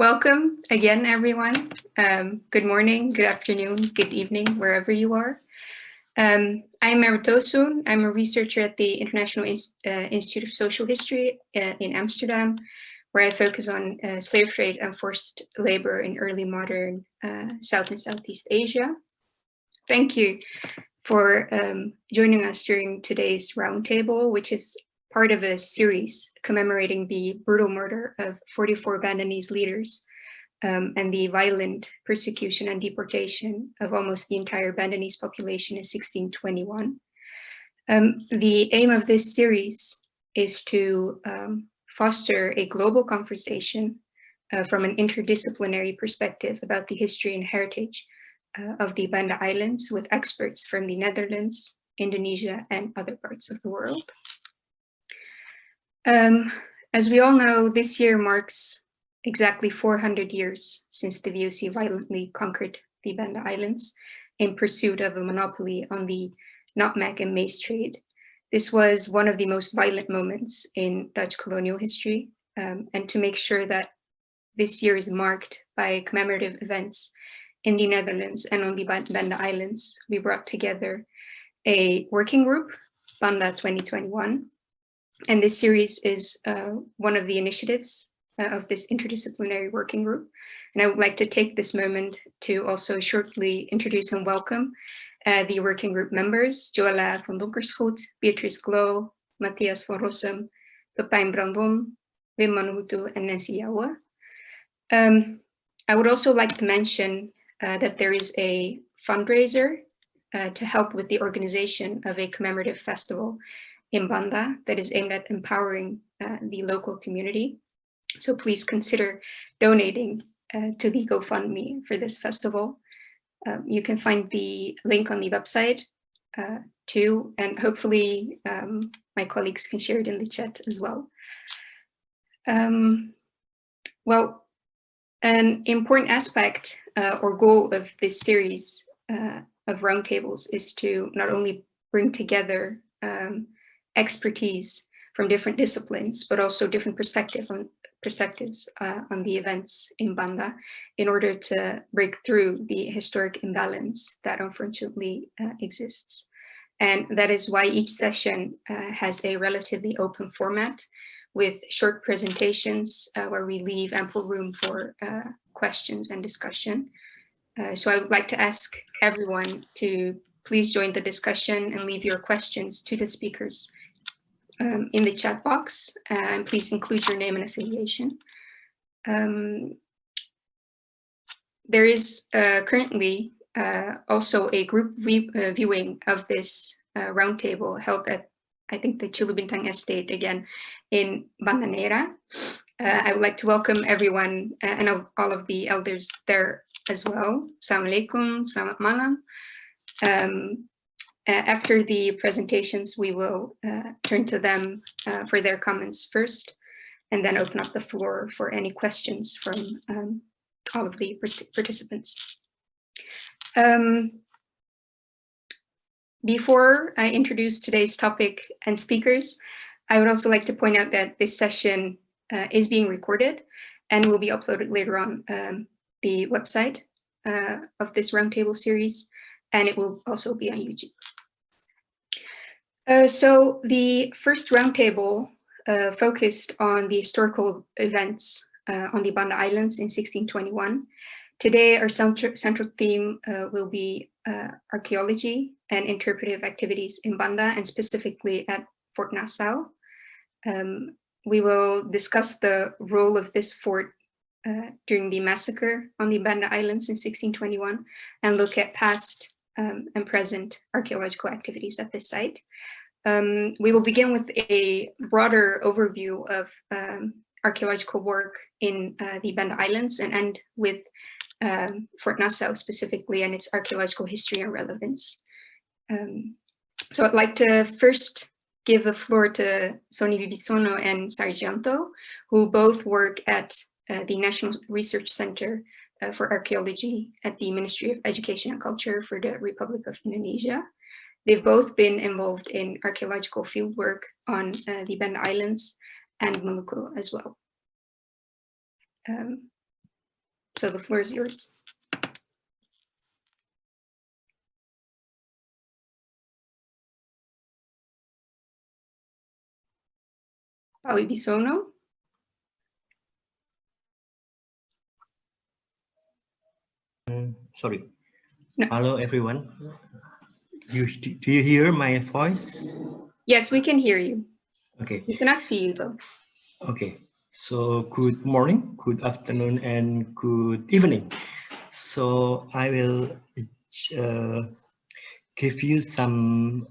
Welcome again, everyone. Good morning, good afternoon, good evening, wherever you are. I'm Merve Tosun. I'm a researcher at the International Institute of Social History in Amsterdam, where I focus on slave trade and forced labor in early modern South and Southeast Asia. Thank you for joining us during today's roundtable, which is part of a series commemorating the brutal murder of 44 Bandanese leaders and the violent persecution and deportation of almost the entire Bandanese population in 1621. The aim of this series is to foster a global conversation from an interdisciplinary perspective about the history and heritage of the Banda Islands with experts from the Netherlands, Indonesia, and other parts of the world. As we all know, this year marks exactly 400 years since the VOC violently conquered the Banda Islands in pursuit of a monopoly on the nutmeg and maize trade. This was one of the most violent moments in Dutch colonial history, and to make sure that this year is marked by commemorative events in the Netherlands and on the Banda Islands, we brought together a working group, Banda 2021. And this series is one of the initiatives of this interdisciplinary working group. And I would like to take this moment to also shortly introduce and welcome the working group members, Joëlla van Donkersgoed, Beatrice Glow, Matthias van Rossum, Pepijn Brandon, Wim Manuhutu, and Nancy Yawa. I would also like to mention that there is a fundraiser to help with the organization of a commemorative festival in Banda that is aimed at empowering the local community. So please consider donating to the GoFundMe for this festival. You can find the link on the website too, and hopefully my colleagues can share it in the chat as well. Well, an important aspect or goal of this series of roundtables is to not only bring together expertise from different disciplines, but also different perspectives on the events in Banda in order to break through the historic imbalance that unfortunately exists. And that is why each session has a relatively open format with short presentations where we leave ample room for questions and discussion. So I would like to ask everyone to please join the discussion and leave your questions to the speakers in the chat box, and please include your name and affiliation. There is currently also a group viewing of this roundtable held at, I think, the Chilubintang Estate again in Banda Neira. I would like to welcome everyone and all of the elders there as well. Assalamualaikum, selamat malam. After the presentations, we will turn to them for their comments first, and then open up the floor for any questions from all of the participants. Before I introduce today's topic and speakers, I would also like to point out that this session is being recorded and will be uploaded later on the website of this roundtable series, and it will also be on YouTube. So the first roundtable focused on the historical events on the Banda Islands in 1621. Today, our central theme will be archaeology and interpretive activities in Banda, and specifically at Fort Nassau. We will discuss the role of this fort during the massacre on the Banda Islands in 1621 and look at past and present archaeological activities at this site. We will begin with a broader overview of archaeological work in the Banda Islands and end with Fort Nassau specifically and its archaeological history and relevance. So I'd like to first give the floor to Sonny Wibisono and Sarjiyanto, who both work at the National Research Center for Archaeology at the Ministry of Education and Culture for the Republic of Indonesia. They've both been involved in archaeological fieldwork on the Banda Islands and Maluku as well. So the floor is yours. Wibisono? Sorry. No. Hello, everyone. Do you hear my voice? Yes, we can hear you. Okay. We cannot see you, though. Okay. So good morning, good afternoon, and good evening. So I will give you some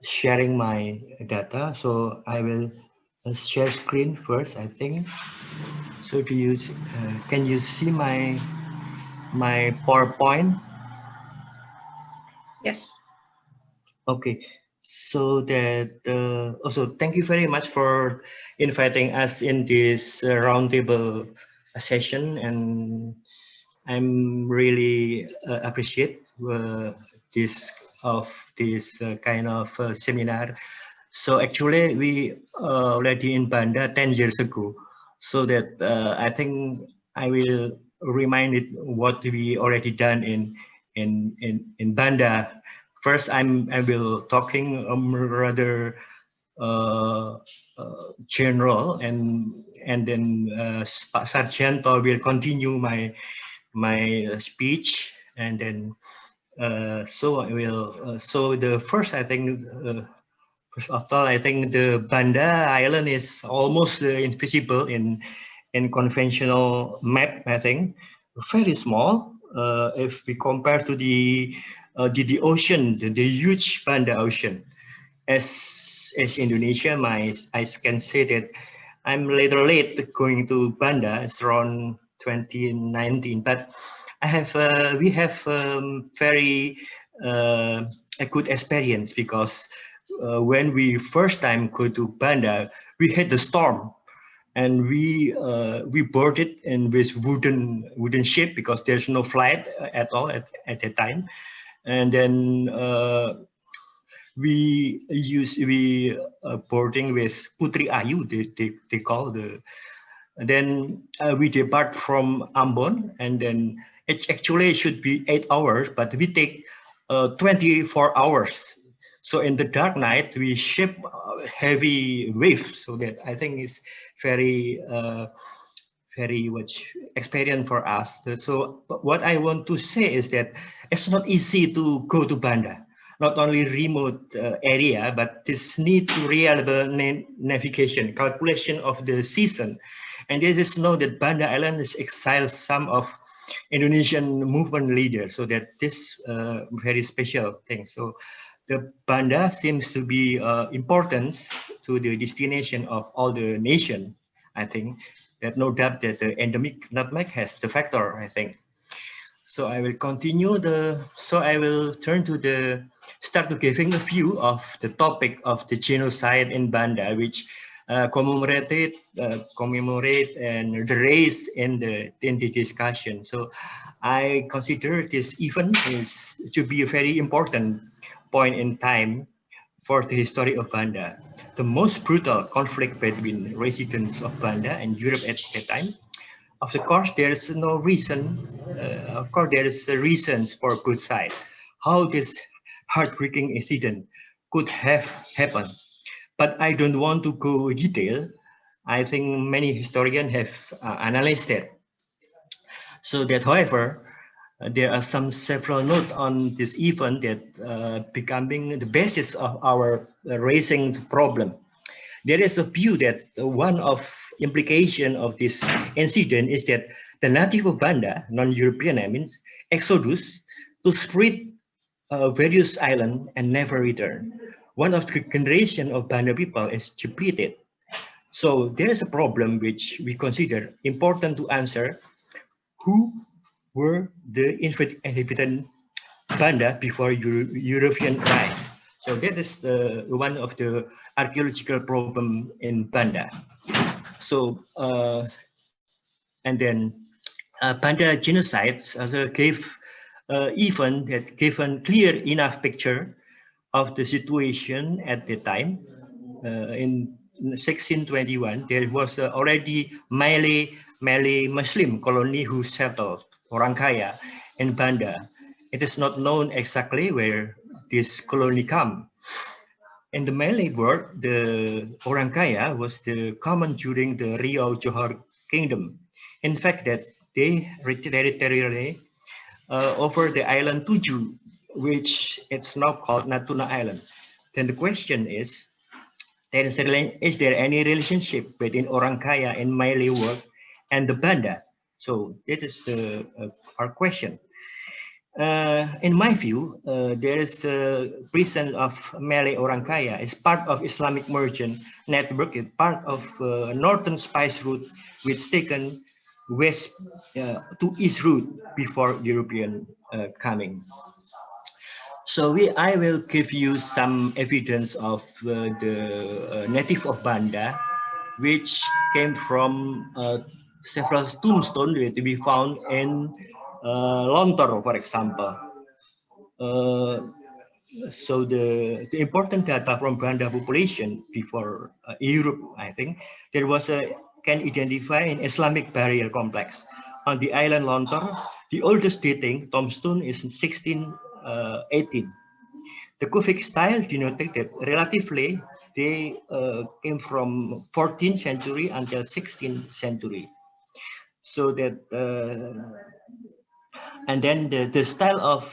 sharing my data. So I will share screen first, I think. So do you can you see my PowerPoint? Yes. Okay, so that also thank you very much for inviting us in this roundtable session, and I'm really appreciate this of this kind of seminar. So actually, we already in Banda 10 years ago, so that I think I will remind it what we already done in Banda. First, I will talking rather general, and then Sarjiyanto will continue my speech, and then so I will. So the first, I think. First of all, I think the Banda Island is almost invisible in conventional map. I think very small if we compare to the ocean, the huge Banda Ocean. As Indonesia, I can say that I'm later late going to Banda. It's around 2019, but we have very a good experience because when we first time go to Banda, we had the storm, and we boarded in this wooden ship because there's no flight at all at that time, and then we boarding with Putri Ayu, they call the. Then we depart from Ambon, and then it actually should be 8 hours, but we take 24 hours. So in the dark night, we ship heavy waves. So that I think is very very much experience for us. So what I want to say is that it's not easy to go to Banda. Not only remote area, but this need to reliable navigation, calculation of the season. And this is know that Banda Island is exiled some of Indonesian movement leaders. So that this very special thing. So the Banda seems to be important to the destination of all the nation, I think. There's no doubt that the endemic nutmeg has the factor, I think. So I will continue so I will turn to start to giving a view of the topic of the genocide in Banda, which commemorate and the race in the discussion. So I consider this event is to be a very important point in time for the history of Banda. The most brutal conflict between residents of Banda and Europe at that time. Of course, there is no reason. Of course, there is reasons for both sides. How this heartbreaking incident could have happened, but I don't want to go detail. I think many historians have analyzed that. So that, however, there are several notes on this event that becoming the basis of our raising problem. There is a view that one of implication of this incident is that the native of Banda, non-European, I mean, exodus to spread various islands and never return. One of the generation of Banda people is depleted. So there is a problem which we consider important to answer. Who were the inhabitant Banda before European arrived? So that is one of the archaeological problem in Banda. So and then Banda genocides also gave even that gave a clear enough picture of the situation at the time. In 1621, there was already Malay Malay Muslim colony who settled Orang Kaya in Banda. It is not known exactly where this colony come. In the Malay world, the Orang Kaya was the common during the Riau Johor kingdom. In fact, that they territorially over the island Tuju, which it's now called Natuna Island. Then the question is, is there any relationship between Orang Kaya and Malay world and the Banda? So this is our question. In my view, there is a presence of Malay Orang Kaya is part of Islamic merchant network, it's part of northern spice route, which taken west to east route before European coming. So I will give you some evidence of the native of Banda, which came from several tombstones that we found in Lontor, for example. So the important data from Banda population before Europe, I think, there was can identify an Islamic burial complex on the island Lontor. The oldest dating tombstone is 1618. The Kufic style denoted that relatively they came from 14th century until 16th century. So that and then the style of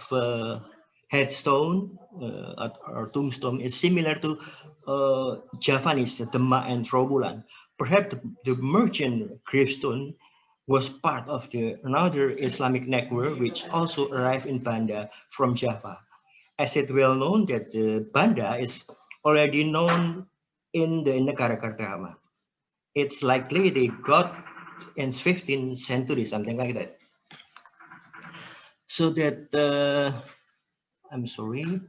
headstone or tombstone is similar to Javanese, Demak and Trowulan. Perhaps the merchant gravestone was part of another Islamic network which also arrived in Banda from Java. As it well known that the Banda is already known in the Negara Kertagama. It's likely they got in 15th century, something like that. So that I'm sorry.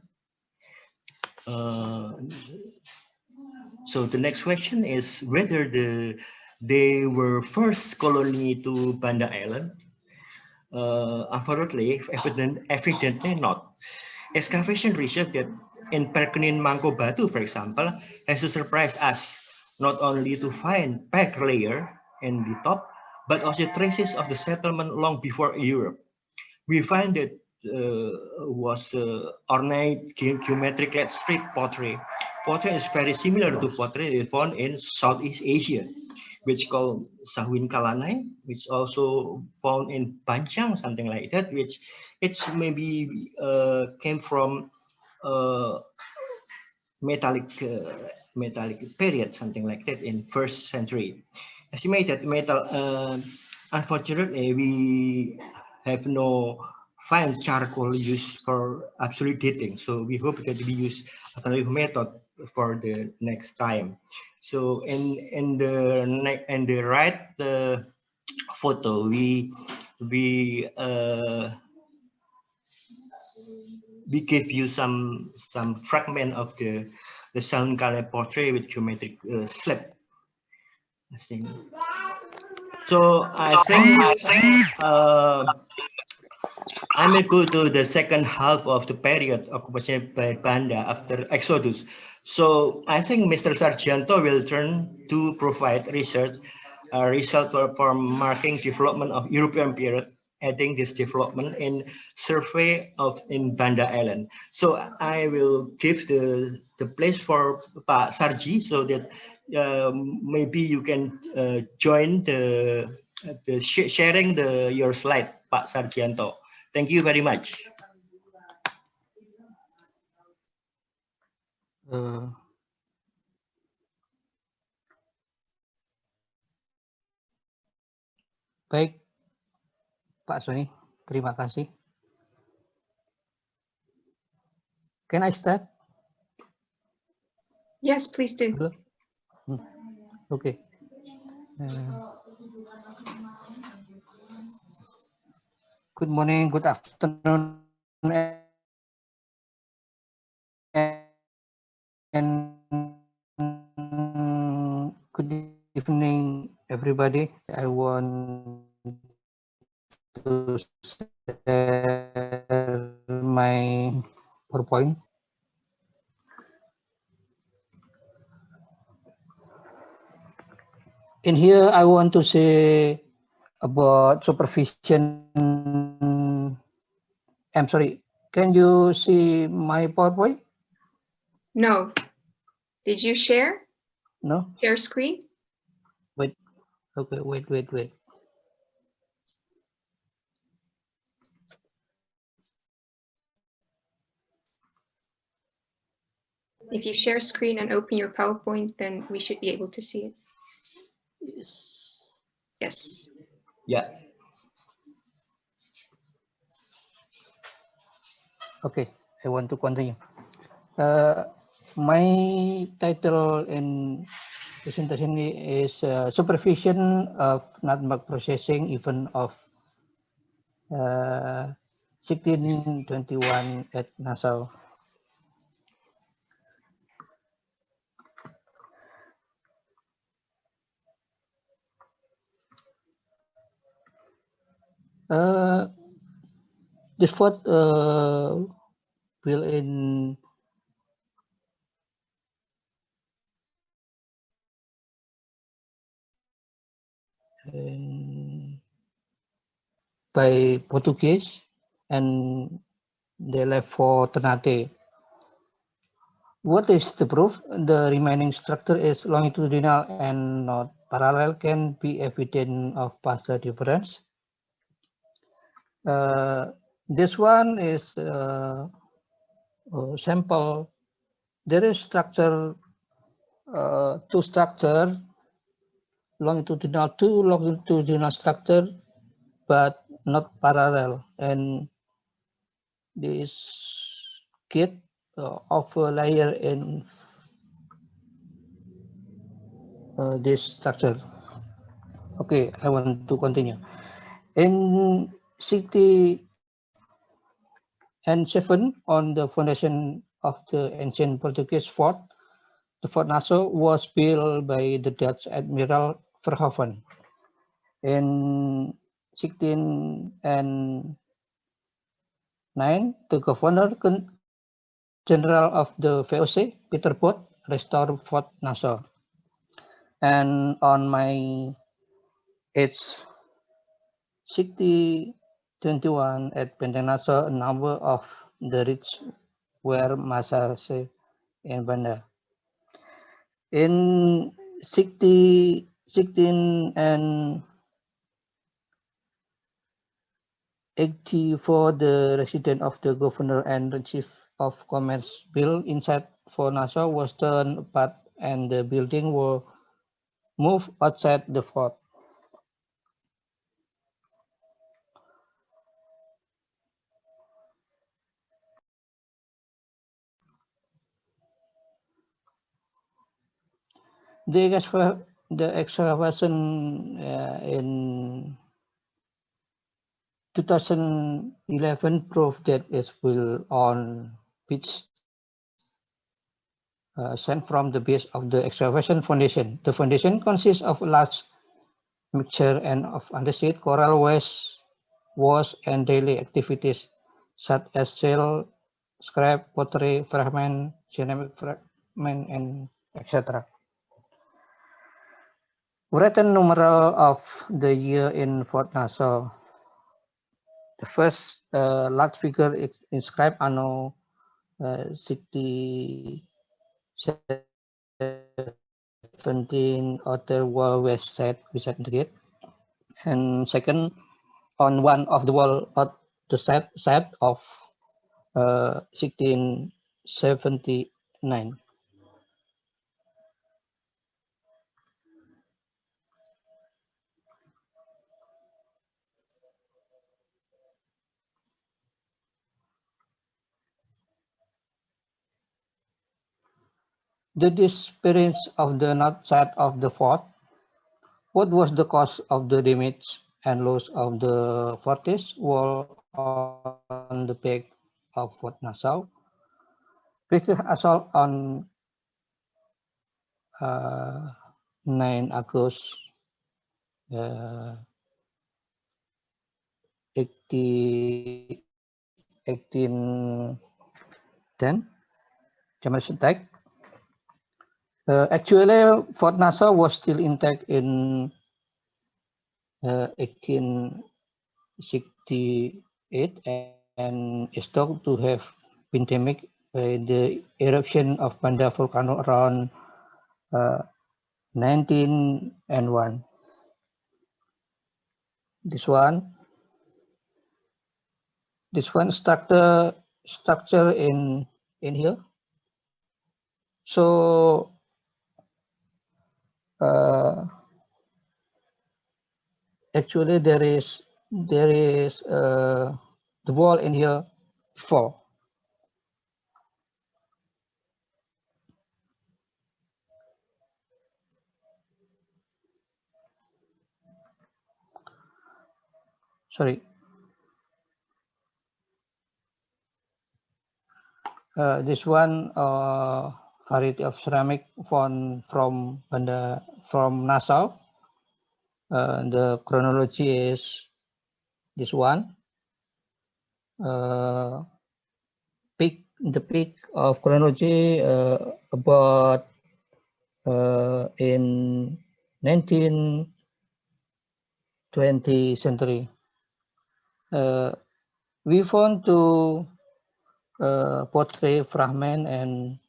So the next question is whether they were first colony to Banda Island. Unfortunately, evidently not. Excavation research that in Perkenin Mangko Batu, for example, has surprised us not only to find peck layer in the top, but also traces of the settlement long before Europe. We find that was ornate geometric strip pottery. Pottery is very similar to pottery found in Southeast Asia, which called Sahwin Kalanai, which also found in Banchang, something like that, which it's maybe came from metallic period, something like that in first century. Estimated metal. Unfortunately, we have no fine charcoal used for absolute dating. So we hope that we use alternative method for the next time. So in the right photo, we give you some fragment of the sound color portrait with geometric slip. I think. So I think I may go to the second half of the period occupation by Banda after Exodus. So I think Mr. Sarjiyanto will turn to provide research result for marking development of European period, adding this development in survey of in Banda Island. So I will give the place for Pak Sarji so that maybe you can join the sharing your slide, Pak Sarjiyanto. Thank you very much. Baik, Pak Sonny, terima kasih. Can I start? Yes, please do. Okay. Good morning, good afternoon, and good evening, everybody. I want to share my PowerPoint. In here, I want to say about supervision. I'm sorry, can you see my PowerPoint? No. Did you share? No? Share screen? Wait, okay, wait. If you share screen and open your PowerPoint, then we should be able to see it. Yes. Yes. Yeah. Okay, I want to continue. My title in presentation is supervision of nutmeg processing event of 1621 at Nassau. This fort built in by Portuguese, and they left for Ternate. What is the proof? The remaining structure is longitudinal and not parallel can be evident of past difference. This one is sample. There is structure, two structure, two longitudinal structure, but not parallel. And this gate of a layer in this structure. Okay, I want to continue. In city and 7 on the foundation of the ancient Portuguese fort, the Fort Nassau was built by the Dutch Admiral Verhoeven. In 1609, the Governor General of the VOC, Peter Bot, restored Fort Nassau. And on my age 21 at Banda Nassau, a number of the rich were massacred in Banda. In 1684, the residence of the governor and the chief of commerce built inside Fort Nassau was torn apart and the building were moved outside the fort. The excavation in 2011 proved that it's built on pitch sent from the base of the excavation foundation. The foundation consists of a large mixture and of underseed coral wash and daily activities such as shell, scrap, pottery, fragment, ceramic fragment, and etc. Written numeral of the year in Fort Nassau. The first large figure is inscribed anno 17 outer wall west side beside the gate, and second on one of the wall at the side of 1679. The disappearance of the north side of the fort. What was the cause of the damage and loss of the fortress wall on the back of Fort Nassau? British assault on 9 August 1810, German attack. Actually, Fort Nassau was still intact in 1868 and is thought to have been damaged by the eruption of Banda volcano around 1901. This one structure in here. So actually there is the wall in here before. Sorry. This one variety of ceramic from Banda, from Nassau. The chronology is this one. The peak of chronology about in 1920 century. We found two portrait fragment and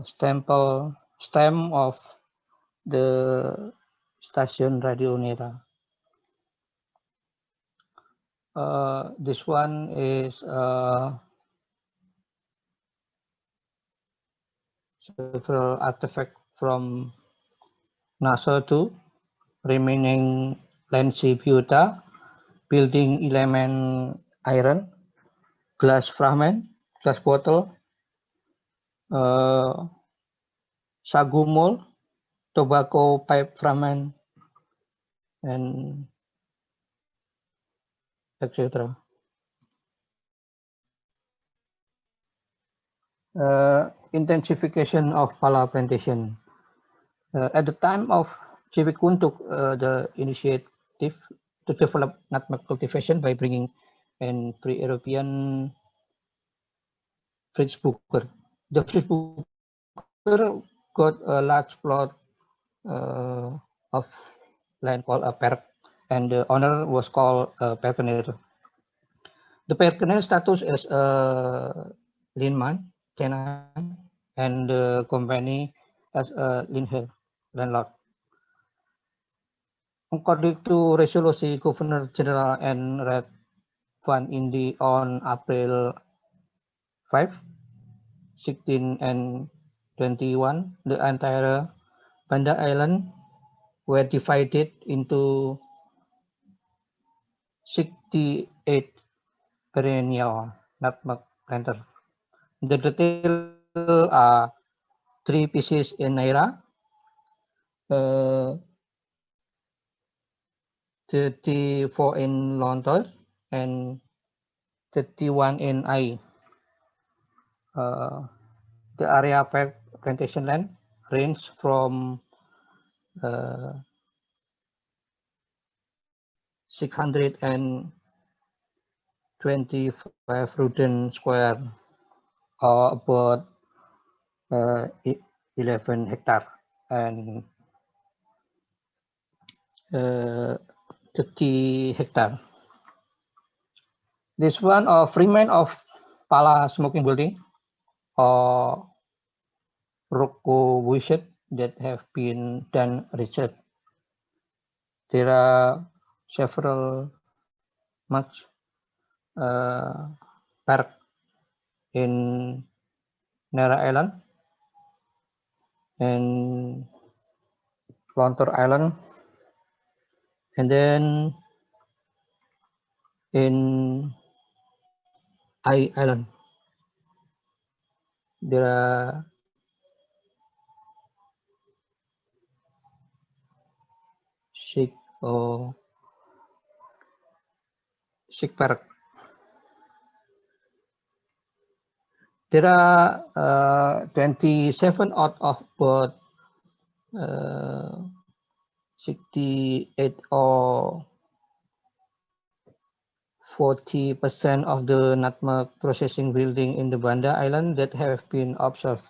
stem of the station Radio Neira. This one is several artifacts from Nassau too, remaining Lancy Biota, building element iron, glass fragment, glass bottle, sagu mold, tobacco pipe fragment, and etc. Intensification of pala plantation. At the time of J.W. Kuhn took the initiative to develop nutmeg cultivation by bringing in free European Fritz Booker. The Fritz Booker got a large plot of land called a perk, and the owner was called Perkener. The Perkener status as a Linman tenant, and the company as a Linher landlord. According to Resolusi Governor General and Red Van Indi on April 5, 16 and 21, the entire Banda Island were divided into 68 perennial nutmeg planter. The detail are 3 pieces in Neira, 34 in Lontor, and 31 in I. The area plantation land range from 625 Ruden square, or about 11 hectare, and 30 hectare. This one of remain of pala smoking building or Rocco Wishet that have been done research. There are several much park in Neira Island and Lontor Island, and then in I Island there are six park. There are 27 out of about 68 or 40% of the nutmeg processing building in the Banda Island that have been observed.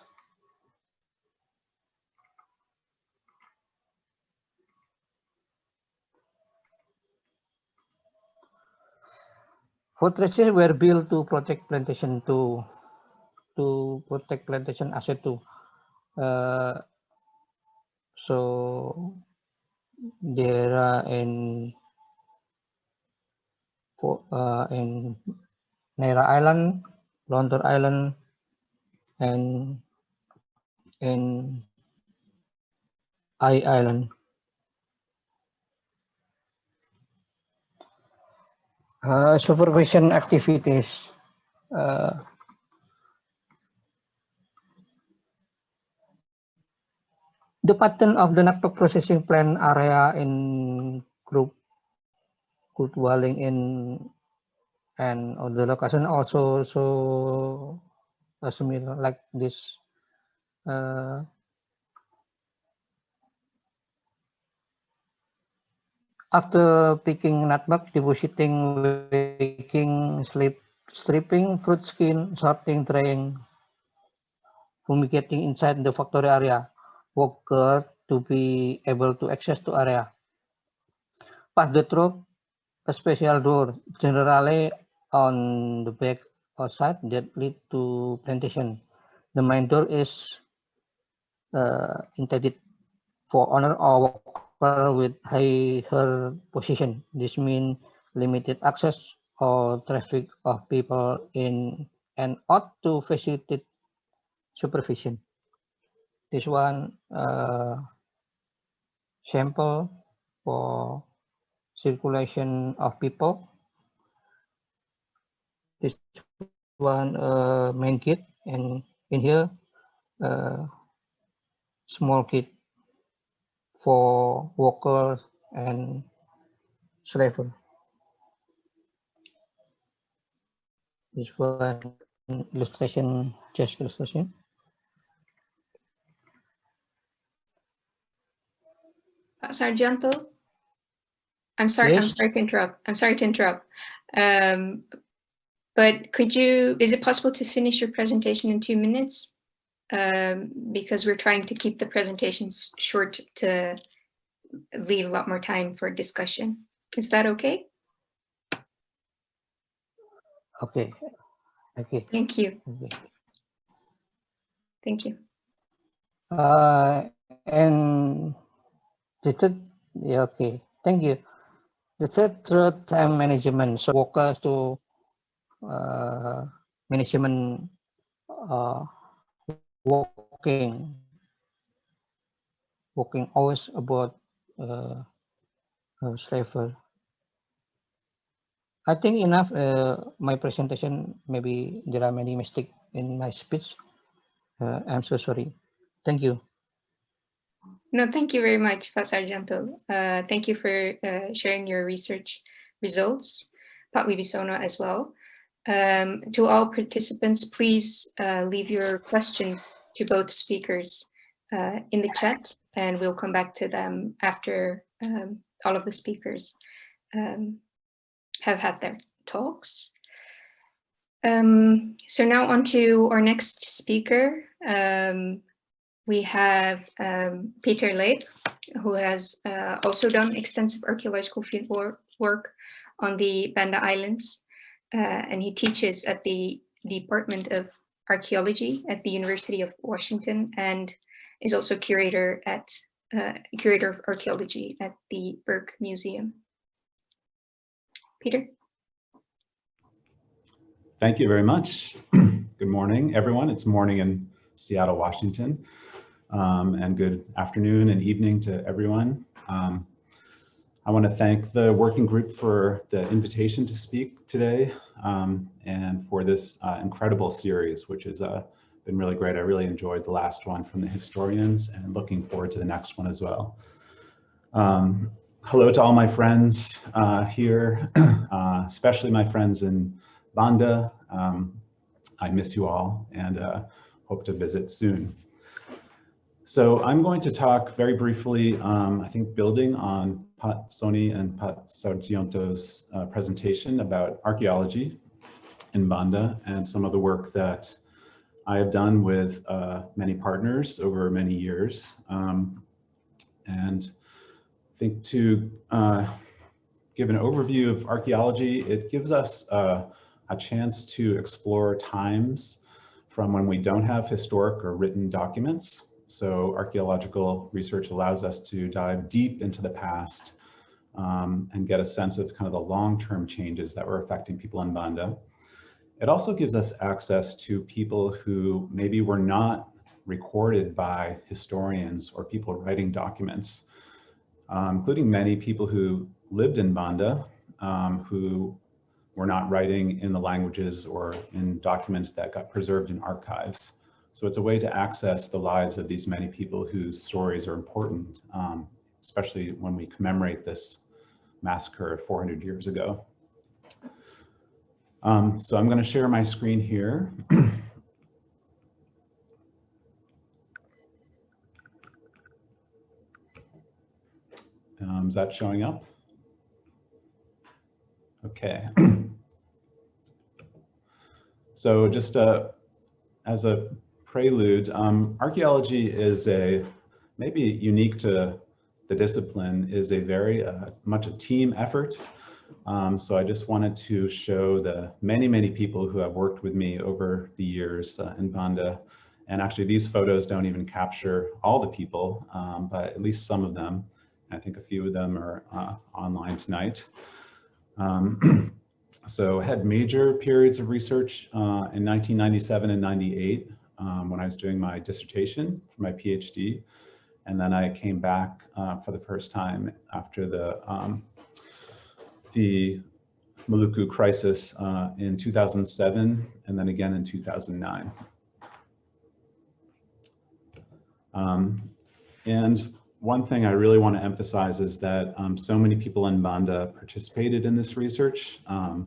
Fortresses were built to protect plantation asset too. So there are in Neira Island, Lontor Island, and in I Island. Supervision activities. The pattern of the Naktok processing plant area in group dwelling in and on the location also similar like this. After picking nutmeg, depositing, waking, stripping, fruit skin, sorting, drying, fumigating inside the factory area, worker to be able to access to area. Past the truck, a special door, generally on the back outside that lead to plantation. The main door is intended for owner or worker with higher position. This means limited access or traffic of people in and out to facilitate supervision. This one sample for circulation of people. This one main gate, and in here small gate for workers and slaver. This one illustration, just illustration. Sarjiyanto, I'm sorry. Yes. I'm sorry to interrupt. I'm sorry to interrupt. But is it possible to finish your presentation in 2 minutes? Because we're trying to keep the presentations short to leave a lot more time for discussion. Is that okay? Okay. Okay. Thank you. Okay. Thank you. And the third, yeah, okay. Thank you. The third time management, so workers to management working hours about slavery. I think enough. My presentation, maybe there are many mistakes in my speech. I'm so sorry. Thank you. No, thank you very much, Pak Sarjiyanto. Thank you for sharing your research results, Pak Wibisono as well. To all participants, please leave your questions to both speakers in the chat, and we'll come back to them after all of the speakers have had their talks. So now on to our next speaker. We have Peter Lape, who has also done extensive archaeological field work on the Banda Islands, and he teaches at the Department of Archaeology at the University of Washington, and is also curator of archaeology at the Burke Museum. Peter. Thank you very much. Good morning, everyone. It's morning in Seattle, Washington. And good afternoon and evening to everyone. I want to thank the working group for the invitation to speak today and for this incredible series, which has been really great. I really enjoyed the last one from the historians and looking forward to the next one as well. Hello to all my friends here, especially my friends in Banda. I miss you all and hope to visit soon. So I'm going to talk very briefly, I think building on Sonny and Sarjiyanto's presentation about archaeology in Banda and some of the work that I have done with many partners over many years. And I think to give an overview of archaeology. It gives us a chance to explore times from when we don't have historic or written documents. So archaeological research allows us to dive deep into the past and get a sense of kind of the long-term changes that were affecting people in Banda. It also gives us access to people who maybe were not recorded by historians or people writing documents, including many people who lived in Banda, who were not writing in the languages or in documents that got preserved in archives. So it's a way to access the lives of these many people whose stories are important, especially when we commemorate this massacre 400 years ago. So I'm going to share my screen here. Is that showing up? Okay. So just as a prelude, archaeology is maybe unique to the discipline, is a very much a team effort. So I just wanted to show the many people who have worked with me over the years in Banda. And actually these photos don't even capture all the people, but at least some of them. I think a few of them are online tonight. So I had major periods of research in 1997 and 98 when I was doing my dissertation for my PhD. And then I came back for the first time after the Maluku crisis in 2007, and then again in 2009. And one thing I really want to emphasize is that so many people in Banda participated in this research. I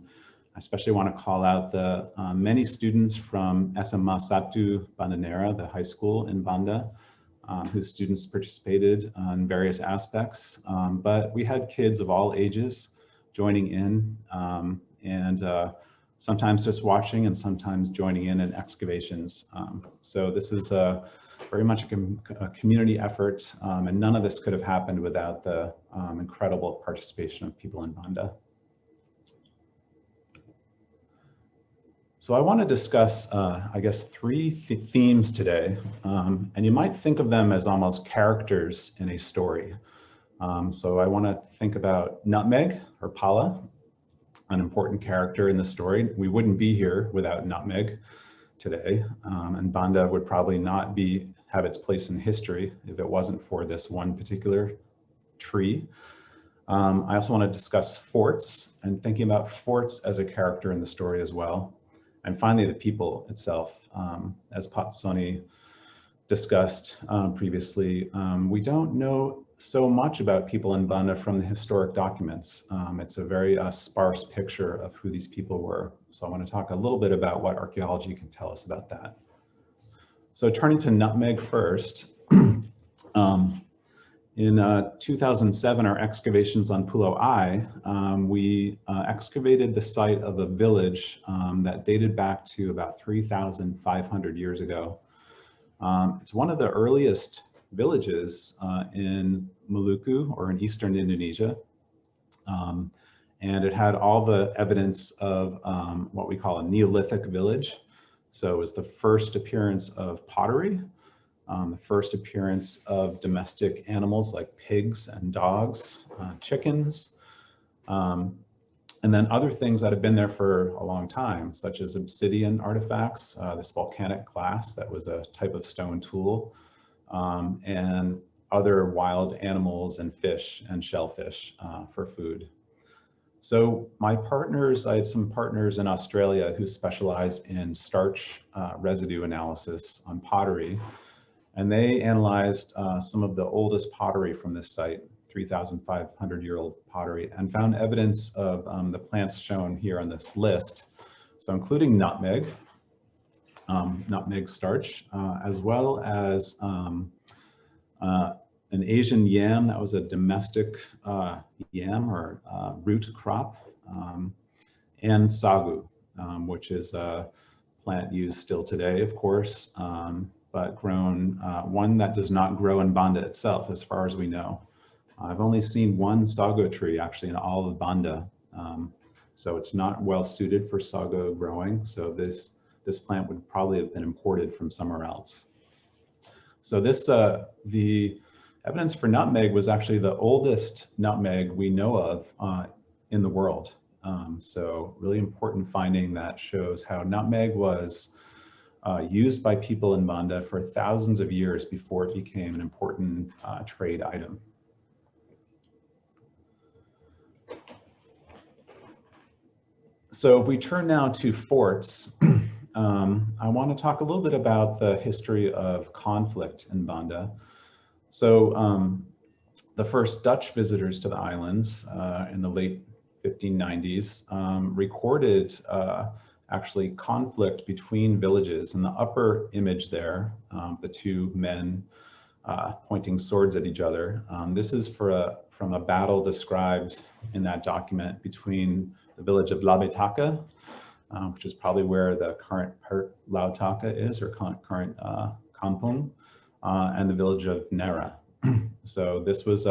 especially want to call out the many students from SMA 1 Banda Neira, the high school in Banda, whose students participated in various aspects. But we had kids of all ages joining in, and sometimes just watching and sometimes joining in excavations. So this is very much a community effort, and none of this could have happened without the incredible participation of people in Banda. So I want to discuss, I guess, three themes today, and you might think of them as almost characters in a story. So I want to think about Nutmeg, or Pala, an important character in the story. We wouldn't be here without Nutmeg today, and Banda would probably not have its place in history if it wasn't for this one particular tree. I also want to discuss forts and thinking about forts as a character in the story as well. And finally, the people itself, as Sonny discussed previously, we don't know so much about people in Banda from the historic documents. It's a very sparse picture of who these people were. So I want to talk a little bit about what archaeology can tell us about that. So turning to Nutmeg first, in 2007, our excavations on Pulau I, we excavated the site of a village that dated back to about 3,500 years ago. It's one of the earliest villages in Maluku, or in eastern Indonesia. And it had all the evidence of what we call a Neolithic village. So it was the first appearance of pottery, the first appearance of domestic animals like pigs and dogs, chickens, and then other things that have been there for a long time, such as obsidian artifacts, this volcanic glass that was a type of stone tool, and other wild animals and fish and shellfish for food. So my partners, I had some partners in Australia who specialize in starch residue analysis on pottery. And they analyzed some of the oldest pottery from this site, 3,500-year-old pottery, and found evidence of the plants shown here on this list. So including nutmeg, nutmeg starch, as well as an Asian yam that was a domestic yam or root crop, and sagu, which is a plant used still today, of course, but grown, one that does not grow in Banda itself, as far as we know. I've only seen one sago tree actually in all of Banda. So it's not well suited for sago growing. So this plant would probably have been imported from somewhere else. So the evidence for nutmeg was actually the oldest nutmeg we know of in the world. So really important finding that shows how nutmeg was used by people in Banda for thousands of years before it became an important trade item. So if we turn now to forts, I want to talk a little bit about the history of conflict in Banda. So the first Dutch visitors to the islands in the late 1590s recorded actually conflict between villages. In the upper image there, the two men pointing swords at each other. This is from a battle described in that document between the village of Lape, which is probably where the current Lautaka is, or current Kampung, and the village of Neira. So this was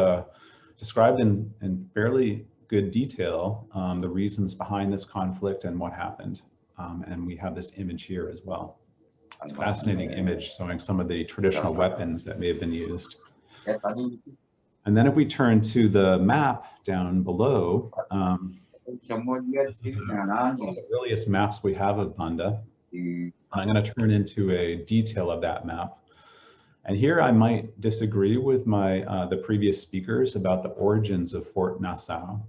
described in fairly good detail, the reasons behind this conflict and what happened. And we have this image here as well. It's a fascinating image showing some of the traditional weapons that may have been used. And then if we turn to the map down below, this is one of the earliest maps we have of Banda. I'm going to turn into a detail of that map. And here I might disagree with the previous speakers about the origins of Fort Nassau.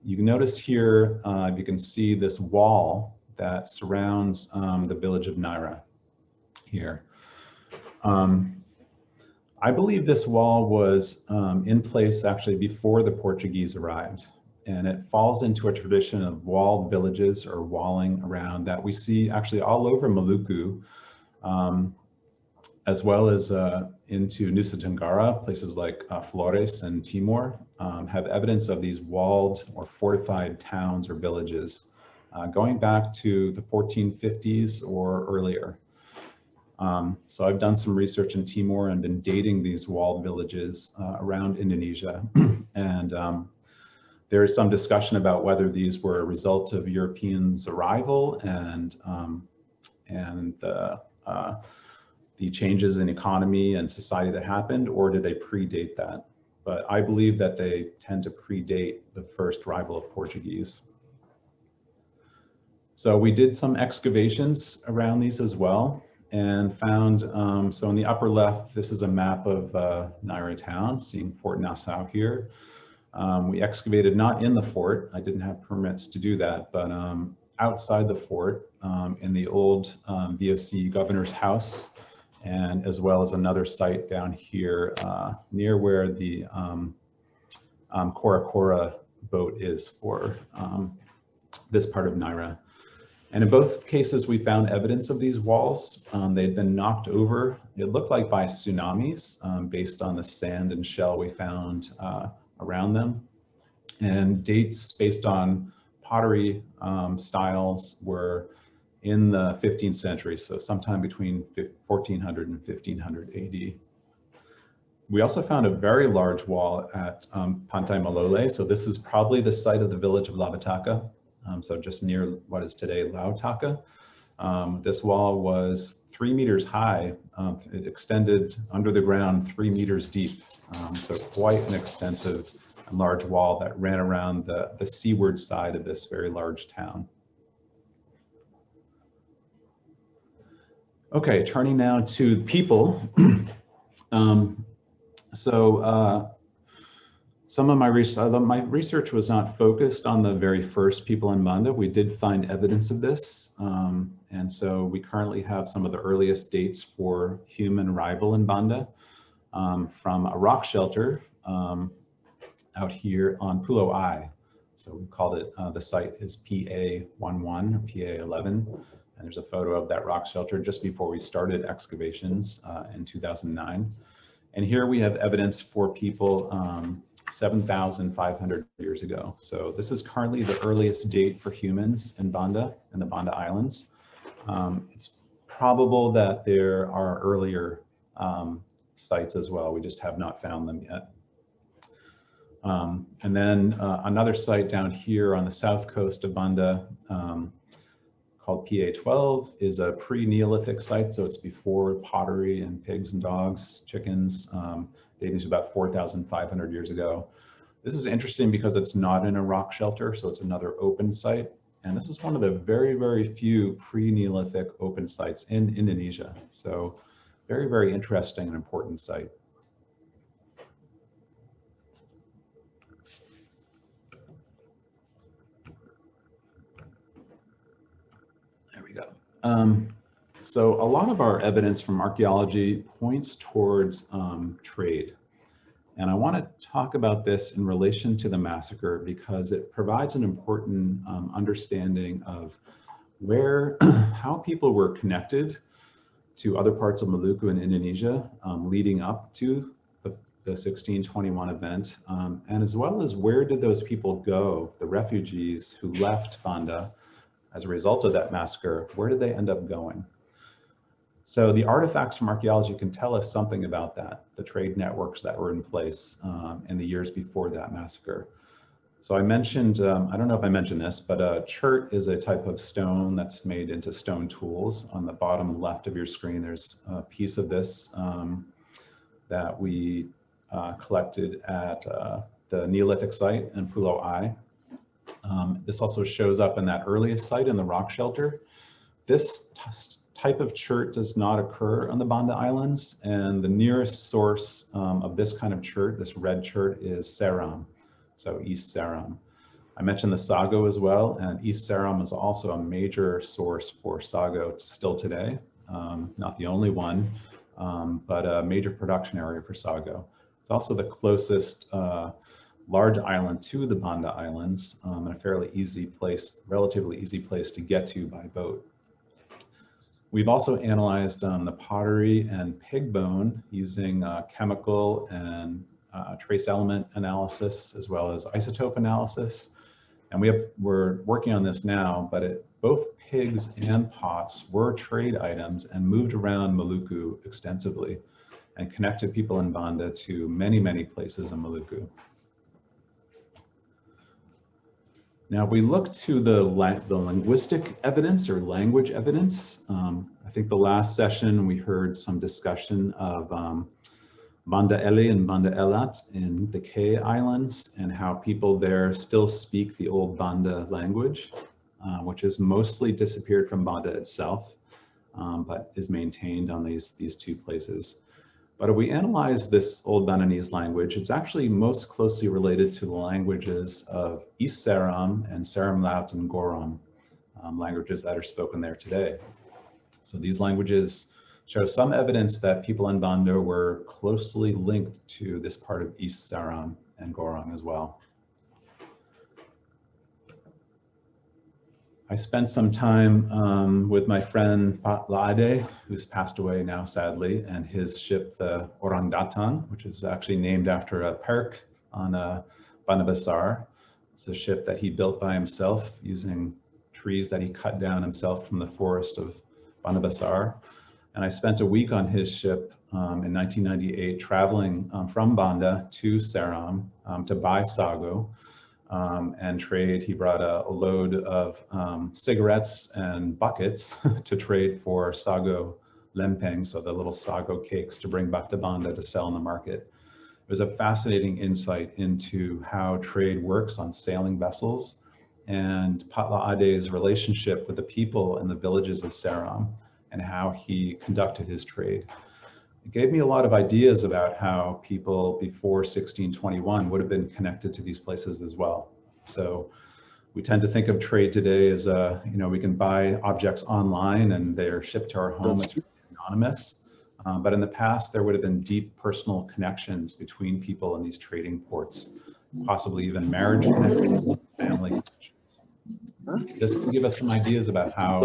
You can notice here, you can see this wall that surrounds the village of Neira here. I believe this wall was in place actually before the Portuguese arrived. And it falls into a tradition of walled villages or walling around that we see actually all over Maluku, as well as into Nusa Tenggara, places like Flores and Timor, have evidence of these walled or fortified towns or villages going back to the 1450s or earlier. So I've done some research in Timor and been dating these walled villages around Indonesia. And there is some discussion about whether these were a result of Europeans' arrival and the changes in economy and society that happened, or did they predate that? But I believe that they tend to predate the first arrival of Portuguese. So we did some excavations around these as well and found, so in the upper left, this is a map of Neira town, seeing Fort Nassau here. We excavated not in the fort, I didn't have permits to do that, but outside the fort in the old VOC governor's house, and as well as another site down here near where the Kora boat is for this part of Neira. And in both cases, we found evidence of these walls. They'd been knocked over, it looked like by tsunamis, based on the sand and shell we found around them. And dates based on pottery styles were in the 15th century, so sometime between 1400 and 1500 AD. We also found a very large wall at Pantai Malole, so this is probably the site of the village of Labataka, so just near what is today Lautaka. This wall was 3 meters high. It extended under the ground 3 meters deep, so quite an extensive and large wall that ran around the seaward side of this very large town. Okay, turning now to people. Some of my research was not focused on the very first people in Banda. We did find evidence of this. And so we currently have some of the earliest dates for human arrival in Banda from a rock shelter out here on Pulau I. So we called it, the site is PA11 or PA11. And there's a photo of that rock shelter just before we started excavations in 2009. And here we have evidence for people 7,500 years ago. So this is currently the earliest date for humans in Banda, in the Banda Islands. It's probable that there are earlier sites as well. We just have not found them yet. And then another site down here on the south coast of Banda called PA12 is a pre-Neolithic site. So it's before pottery and pigs and dogs, chickens, dating to about 4,500 years ago. This is interesting because it's not in a rock shelter, so it's another open site. And this is one of the very, very few pre-Neolithic open sites in Indonesia. So very, very interesting and important site. There we go. So a lot of our evidence from archaeology points towards trade. And I want to talk about this in relation to the massacre because it provides an important understanding of how people were connected to other parts of Maluku and Indonesia leading up to the 1621 event, and as well as where did those people go, the refugees who left Banda as a result of that massacre, where did they end up going? So the artifacts from archaeology can tell us something about that, the trade networks that were in place in the years before that massacre. So I mentioned, I don't know if I mentioned this, but a chert is a type of stone that's made into stone tools. On the bottom left of your screen, there's a piece of this that we collected at the Neolithic site in Pulau I. This also shows up in that earliest site in the rock shelter. This type of chert does not occur on the Banda Islands, and the nearest source of this kind of chert, this red chert, is Seram, so East Seram. I mentioned the sago as well, and East Seram is also a major source for sago still today. Not the only one, but a major production area for sago. It's also the closest large island to the Banda Islands, and a fairly easy place, relatively easy place to get to by boat. We've also analyzed the pottery and pig bone using chemical and trace element analysis, as well as isotope analysis. And we're working on this now, but both pigs and pots were trade items and moved around Maluku extensively and connected people in Banda to many, many places in Maluku. Now, we look to the linguistic evidence or language evidence. I think the last session we heard some discussion of Banda Eli and Banda Elat in the K Islands and how people there still speak the old Banda language, which has mostly disappeared from Banda itself, but is maintained on these two places. But if we analyze this Old Bandanese language, it's actually most closely related to the languages of East Seram and Seram Laut and Goram, languages that are spoken there today. So these languages show some evidence that people in Banda were closely linked to this part of East Seram and Goram as well. I spent some time with my friend Pat Laade, who's passed away now sadly, and his ship, the Orang Datang, which is actually named after a park on Banda Besar. It's a ship that he built by himself using trees that he cut down himself from the forest of Banda Besar. And I spent a week on his ship in 1998, traveling from Banda to Seram to buy sago. And trade. He brought a load of cigarettes and buckets to trade for sago lempeng, so the little sago cakes to bring back to Banda to sell in the market. It was a fascinating insight into how trade works on sailing vessels and Patla Ade's relationship with the people in the villages of Seram and how he conducted his trade. It gave me a lot of ideas about how people before 1621 would have been connected to these places as well. So we tend to think of trade today as, we can buy objects online and they're shipped to our home. It's anonymous. But in the past, there would have been deep personal connections between people in these trading ports, possibly even marriage connections, family connections. This can give us some ideas about how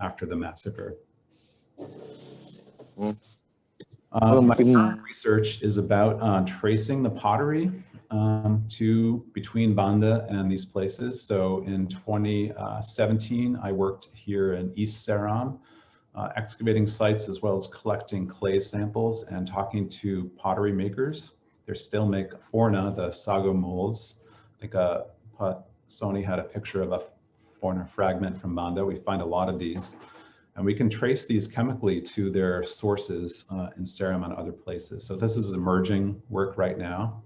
after the massacre. My current research is about tracing the pottery between Banda and these places. So in 2017, I worked here in East Seram, excavating sites as well as collecting clay samples and talking to pottery makers. They still make forna, the sago molds. I think Sonny had a picture of a forna fragment from Banda. We find a lot of these. And we can trace these chemically to their sources in Seram and other places. So this is emerging work right now.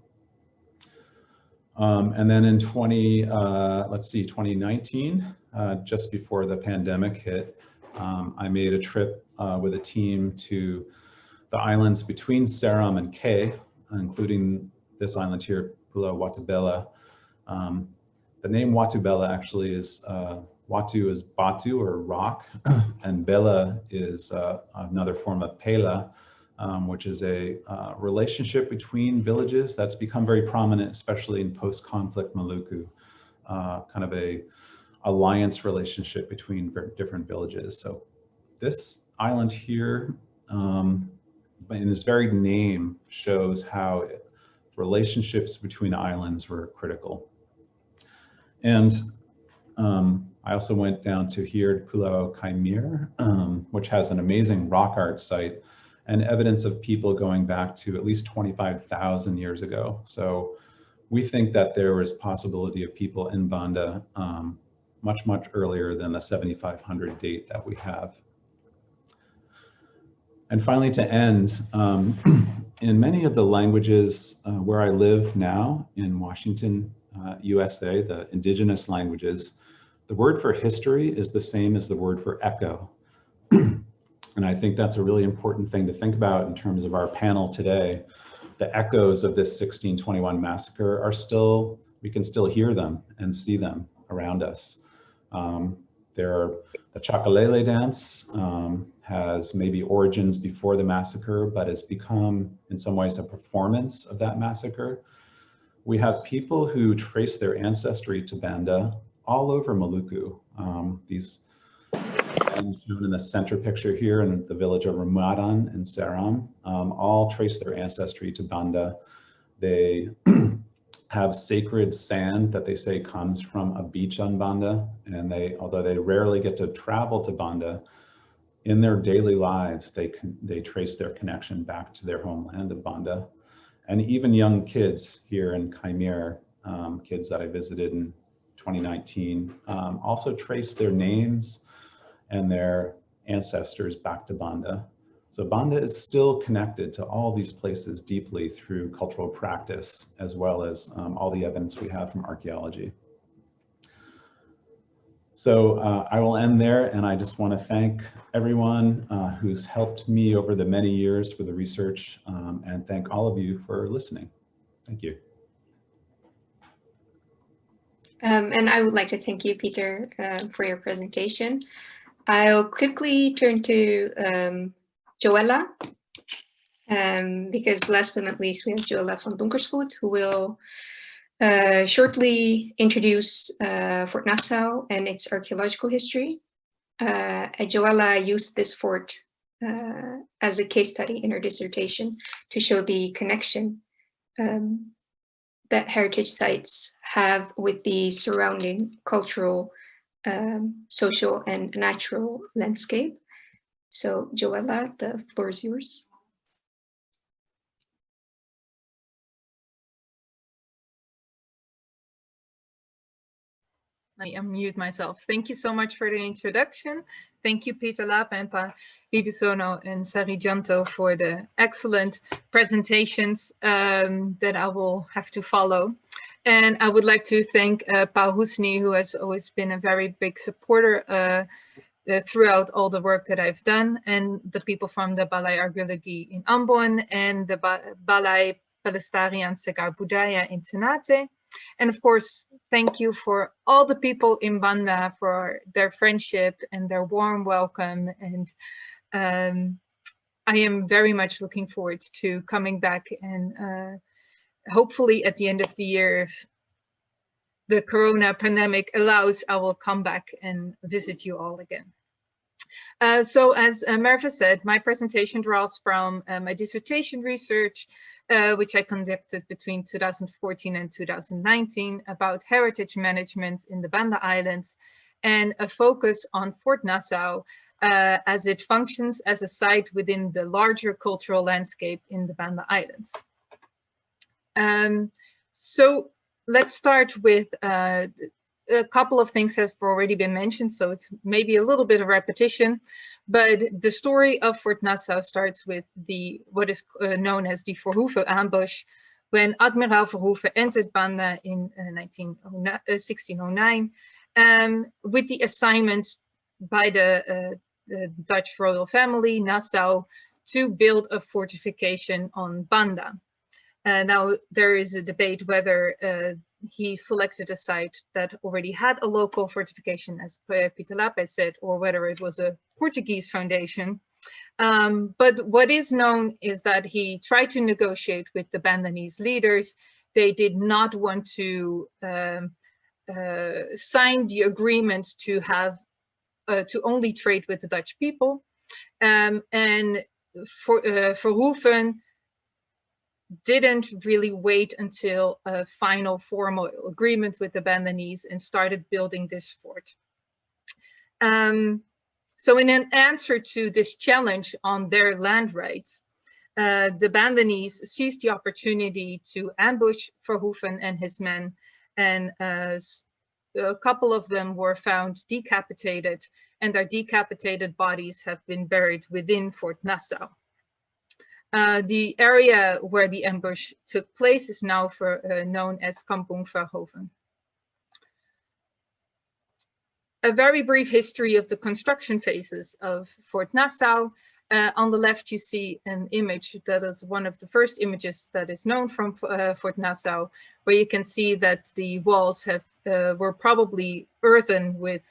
And then in 2019, just before the pandemic hit, I made a trip with a team to the islands between Seram and Ke, including this island here, Pulau Watubela. The name Watubela actually is, Watu is batu or rock, and Bela is another form of Pela, which is a relationship between villages that's become very prominent, especially in post-conflict Maluku, kind of a alliance relationship between different villages. So this island here, in its very name, shows how relationships between islands were critical. And I also went down to here, Pulau Kaimir, which has an amazing rock art site and evidence of people going back to at least 25,000 years ago. So we think that there was possibility of people in Banda much, much earlier than the 7500 date that we have. And finally, to end, in many of the languages where I live now in Washington, USA, the indigenous languages, the word for history is the same as the word for echo. And I think that's a really important thing to think about in terms of our panel today. The echoes of this 1621 massacre are still, we can still hear them and see them around us. The Chakalele dance has maybe origins before the massacre, but has become in some ways a performance of that massacre. We have people who trace their ancestry to Banda all over Maluku. These men shown in the center picture here in the village of Ramadan in Seram, all trace their ancestry to Banda. They have sacred sand that they say comes from a beach on Banda, and although they rarely get to travel to Banda, in their daily lives, they trace their connection back to their homeland of Banda. And even young kids here in Kaimir, kids that I visited in 2019, also trace their names and their ancestors back to Banda. So Banda is still connected to all these places deeply through cultural practice, as well as all the evidence we have from archaeology. So I will end there, and I just want to thank everyone who's helped me over the many years with the research, and thank all of you for listening. Thank you. And I would like to thank you, Peter, for your presentation. I'll quickly turn to Joëlla, because last but not least, we have Joëlla van Donkersgoed, who will shortly introduce Fort Nassau and its archaeological history. Joëlla used this fort as a case study in her dissertation to show the connection that heritage sites have with the surrounding cultural, social, and natural landscape. So Joëlla, the floor is yours. I unmute myself. Thank you so much for the introduction. Thank you, Peter Lape and Wibisono and Sarjiyanto for the excellent presentations that I will have to follow. And I would like to thank Pa Husni, who has always been a very big supporter throughout all the work that I've done, and the people from the Balai Archaeology in Ambon and the Balai Pelestarian Segar Budaya in Ternate. And of course, thank you for all the people in Banda for their friendship and their warm welcome. And I am very much looking forward to coming back, and hopefully at the end of the year, if the corona pandemic allows, I will come back and visit you all again. So as Merve said, my presentation draws from my dissertation research, which I conducted between 2014 and 2019 about heritage management in the Banda Islands, and a focus on Fort Nassau as it functions as a site within the larger cultural landscape in the Banda Islands. So let's start with a couple of things have already been mentioned, so it's maybe a little bit of repetition, but the story of Fort Nassau starts with what is known as the Verhoeven ambush, when Admiraal Verhoeven entered Banda in 1609 with the assignment by the Dutch royal family, Nassau, to build a fortification on Banda. Now, there is a debate whether he selected a site that already had a local fortification, as Peter Lape said, or whether it was a Portuguese foundation. But what is known is that he tried to negotiate with the Bandanese leaders. They did not want to sign the agreement to have to only trade with the Dutch people. And Verhoeven didn't really wait until a final formal agreement with the Bandanese and started building this fort. So in an answer to this challenge on their land rights, the Bandanese seized the opportunity to ambush Verhoeven and his men, and a couple of them were found decapitated, and their decapitated bodies have been buried within Fort Nassau. The area where the ambush took place is now known as Kampong Verhoeven. A very brief history of the construction phases of Fort Nassau. On the left, you see an image that is one of the first images that is known from Fort Nassau, where you can see that the walls were probably earthen with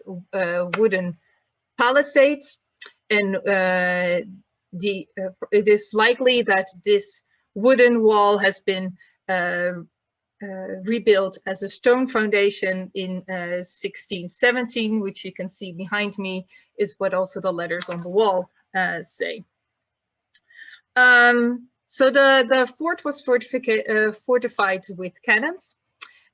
wooden palisades, and it is likely that this wooden wall has been rebuilt as a stone foundation in 1617, which you can see behind me is what also the letters on the wall say. So the fort was fortified with cannons,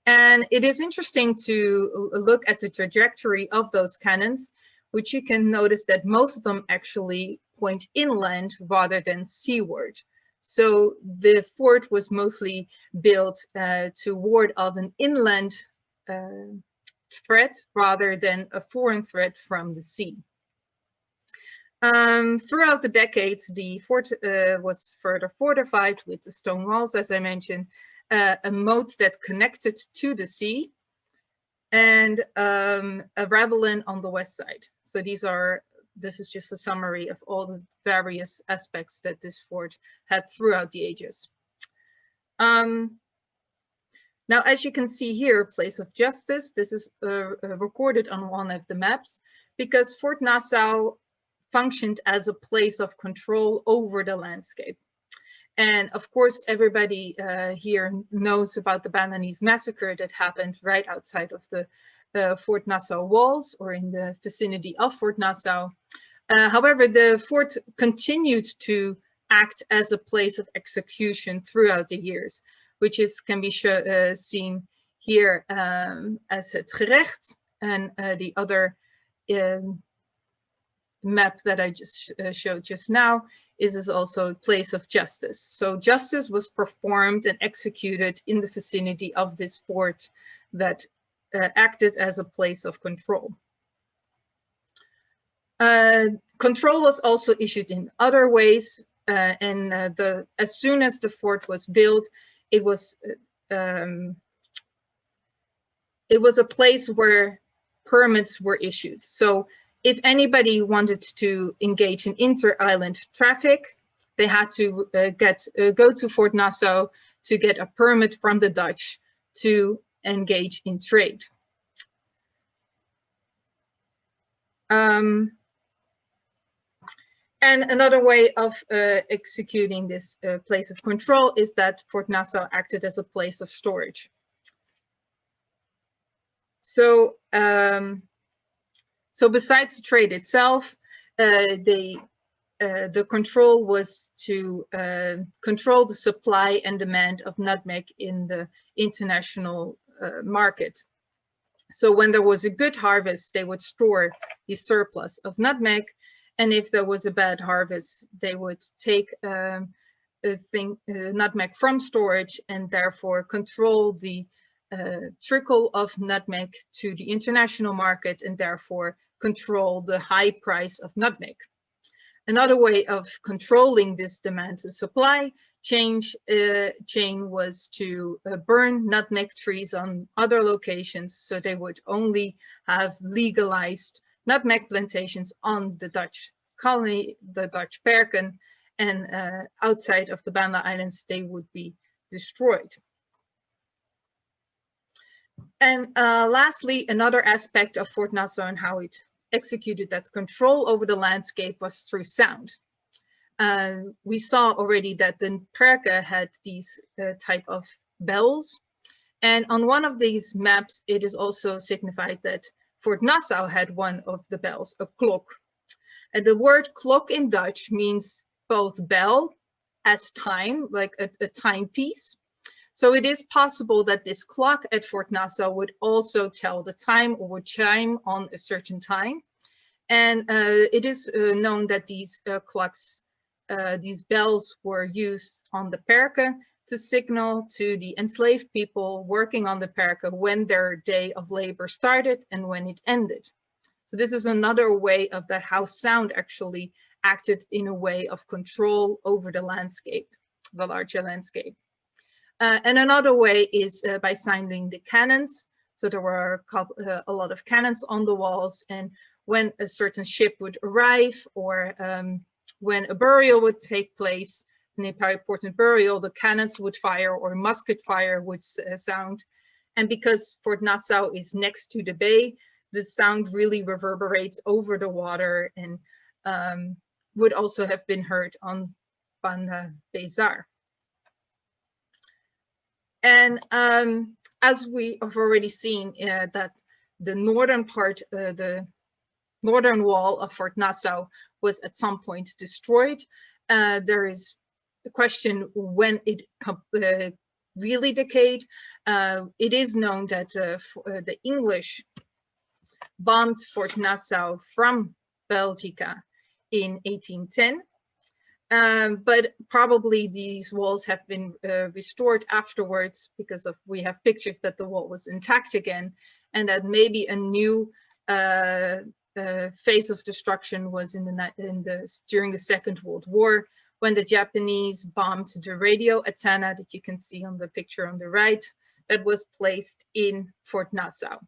and it is interesting to look at the trajectory of those cannons, which you can notice that most of them actually point inland rather than seaward. So the fort was mostly built to ward off an inland threat rather than a foreign threat from the sea. Throughout the decades, the fort was further fortified with the stone walls, as I mentioned, a moat that connected to the sea, and a ravelin on the west side. So this is just a summary of all the various aspects that this fort had throughout the ages. Now, as you can see here, Place of Justice, this is recorded on one of the maps, because Fort Nassau functioned as a place of control over the landscape. And of course, everybody here knows about the Bandanese massacre that happened right outside of the Fort Nassau walls, or in the vicinity of Fort Nassau. However, the fort continued to act as a place of execution throughout the years, which can be seen here as het gerecht, and the other map that I just showed just now is also Place of Justice. So justice was performed and executed in the vicinity of this fort that acted as a place of control. Control was also issued in other ways, and as soon as the fort was built, it was a place where permits were issued. So if anybody wanted to engage in inter-island traffic, they had to go to Fort Nassau to get a permit from the Dutch to engage in trade. And another way of executing this place of control is that Fort Nassau acted as a place of storage. So, so besides the trade itself, the control was to control the supply and demand of nutmeg in the international market. So when there was a good harvest, they would store the surplus of nutmeg. And if there was a bad harvest, they would take nutmeg from storage and therefore control the trickle of nutmeg to the international market and therefore control the high price of nutmeg. Another way of controlling this demand and supply chain was to burn nutmeg trees on other locations, so they would only have legalized nutmeg plantations on the Dutch colony, the Dutch perken, and outside of the Banda Islands they would be destroyed. And lastly, another aspect of Fort Nassau and how it executed that control over the landscape was through sound. We saw already that the perke had these type of bells, and on one of these maps it is also signified that Fort Nassau had one of the bells, a klok. And the word klok in Dutch means both bell as time, like a timepiece. So it is possible that this clock at Fort Nassau would also tell the time or would chime on a certain time. And it is known that these clocks, these bells were used on the perke to signal to the enslaved people working on the perke when their day of labor started and when it ended. So this is another way of that how sound actually acted in a way of control over the landscape, the larger landscape. And another way is by sounding the cannons. So there were a lot of cannons on the walls, and when a certain ship would arrive or when a burial would take place, an important burial, the cannons would fire or musket fire would sound. And because Fort Nassau is next to the bay, the sound really reverberates over the water and would also have been heard on Banda Bezar. And as we have already seen that the northern part, the northern wall of Fort Nassau was at some point destroyed. There is a question when it really decayed. It is known that the English bombed Fort Nassau from Belgica in 1810. But probably these walls have been restored afterwards because we have pictures that the wall was intact again, and that maybe a new phase of destruction was during the Second World War, when the Japanese bombed the radio antenna that you can see on the picture on the right that was placed in Fort Nassau.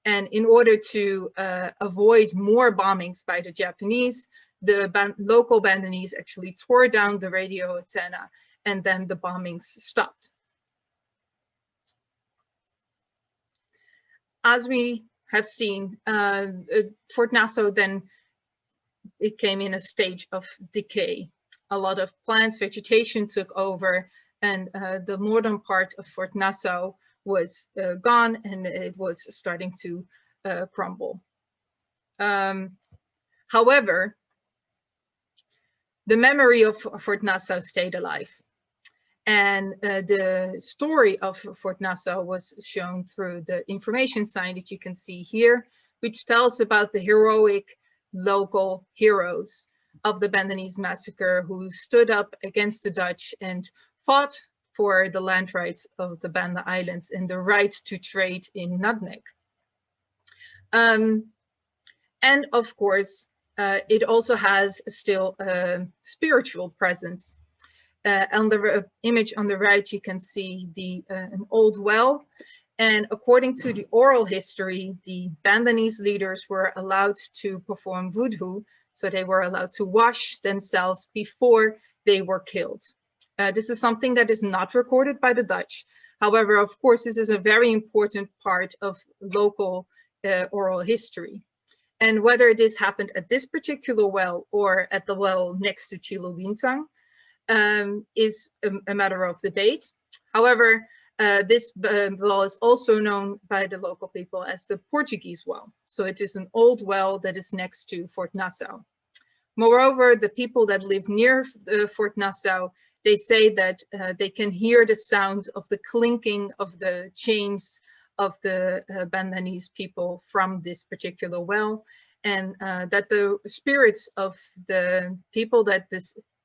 And in order to avoid more bombings by the Japanese, the local Bandanese actually tore down the radio antenna, and then the bombings stopped. As we have seen, Fort Nassau then, it came in a stage of decay. A lot of plants, vegetation took over, and the northern part of Fort Nassau was gone, and it was starting to crumble. However, the memory of Fort Nassau stayed alive. And the story of Fort Nassau was shown through the information sign that you can see here, which tells about the heroic local heroes of the Bandanese massacre who stood up against the Dutch and fought for the land rights of the Banda Islands and the right to trade in nutmeg. And of course, it also has still a spiritual presence. On the image on the right, you can see an old well. And according to the oral history, the Bandanese leaders were allowed to perform voodoo. So they were allowed to wash themselves before they were killed. This is something that is not recorded by the Dutch. However, of course, this is a very important part of local oral history. And whether this happened at this particular well or at the well next to Chilo Bintang is a matter of debate. However, this well is also known by the local people as the Portuguese well. So it is an old well that is next to Fort Nassau. Moreover, the people that live near Fort Nassau, they say that they can hear the sounds of the clinking of the chains of the Bandanese people from this particular well, and that the spirits of the people that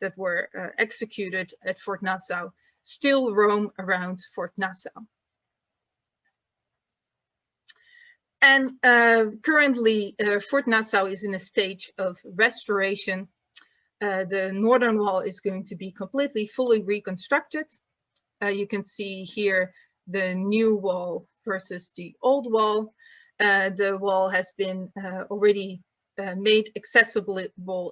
that were executed at Fort Nassau still roam around Fort Nassau. And currently, Fort Nassau is in a stage of restoration. The northern wall is going to be fully reconstructed. You can see here the new wall versus the old wall. The wall has been already made accessible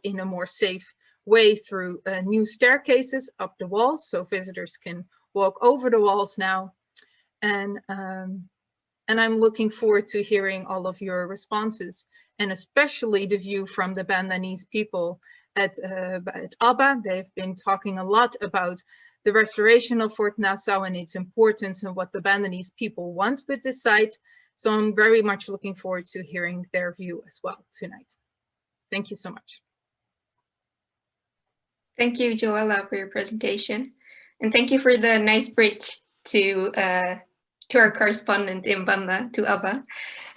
in a more safe way through new staircases up the walls, so visitors can walk over the walls now. And I'm looking forward to hearing all of your responses, and especially the view from the Bandanese people at ABBA. They've been talking a lot about the restoration of Fort Nassau and its importance and what the Bandanese people want with this site. So I'm very much looking forward to hearing their view as well tonight. Thank you so much. Thank you, Joëlla, for your presentation. And thank you for the nice bridge to our correspondent in Banda, to Abba.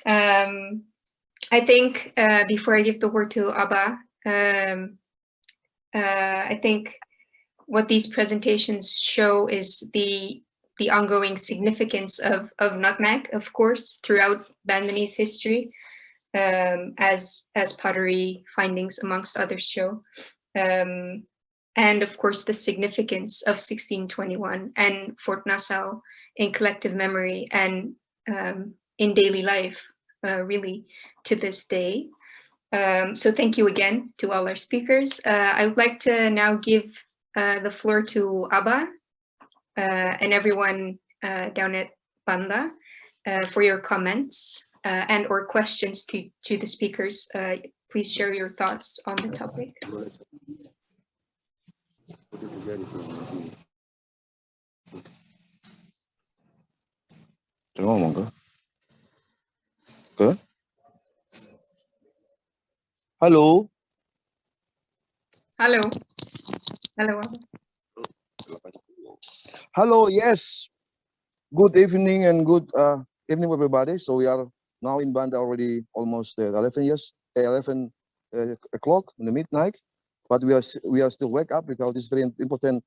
I think before I give the word to Abba, I think what these presentations show is the ongoing significance of nutmeg, of course, throughout Bandanese history, as pottery findings amongst others show. And of course, the significance of 1621 and Fort Nassau in collective memory and in daily life, really, to this day. So thank you again to all our speakers. I would like to now give the floor to Abba and everyone down at Banda for your comments and or questions to the speakers. Please share your thoughts on the topic. Hello. Hello. Hello. Hello. Yes. Good evening and good evening, everybody. So we are now in Banda already almost 11 o'clock in the midnight, but we are still wake up because it's very important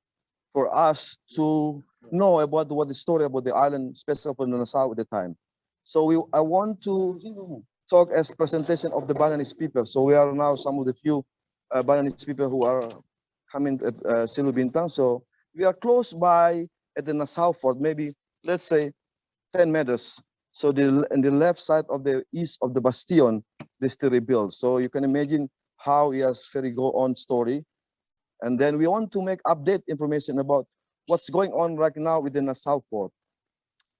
for us to know about what the story about the island, especially for Nassau at the time. So I want to talk as presentation of the Bandanese people. So we are now some of the few Bandanese people who are coming at Silu Bintang. So we are close by at the Nassau fort, maybe let's say 10 meters. So in the left side of the east of the bastion, they still rebuild. So you can imagine how it has very go on story. And then we want to make update information about what's going on right now with the Nassau fort.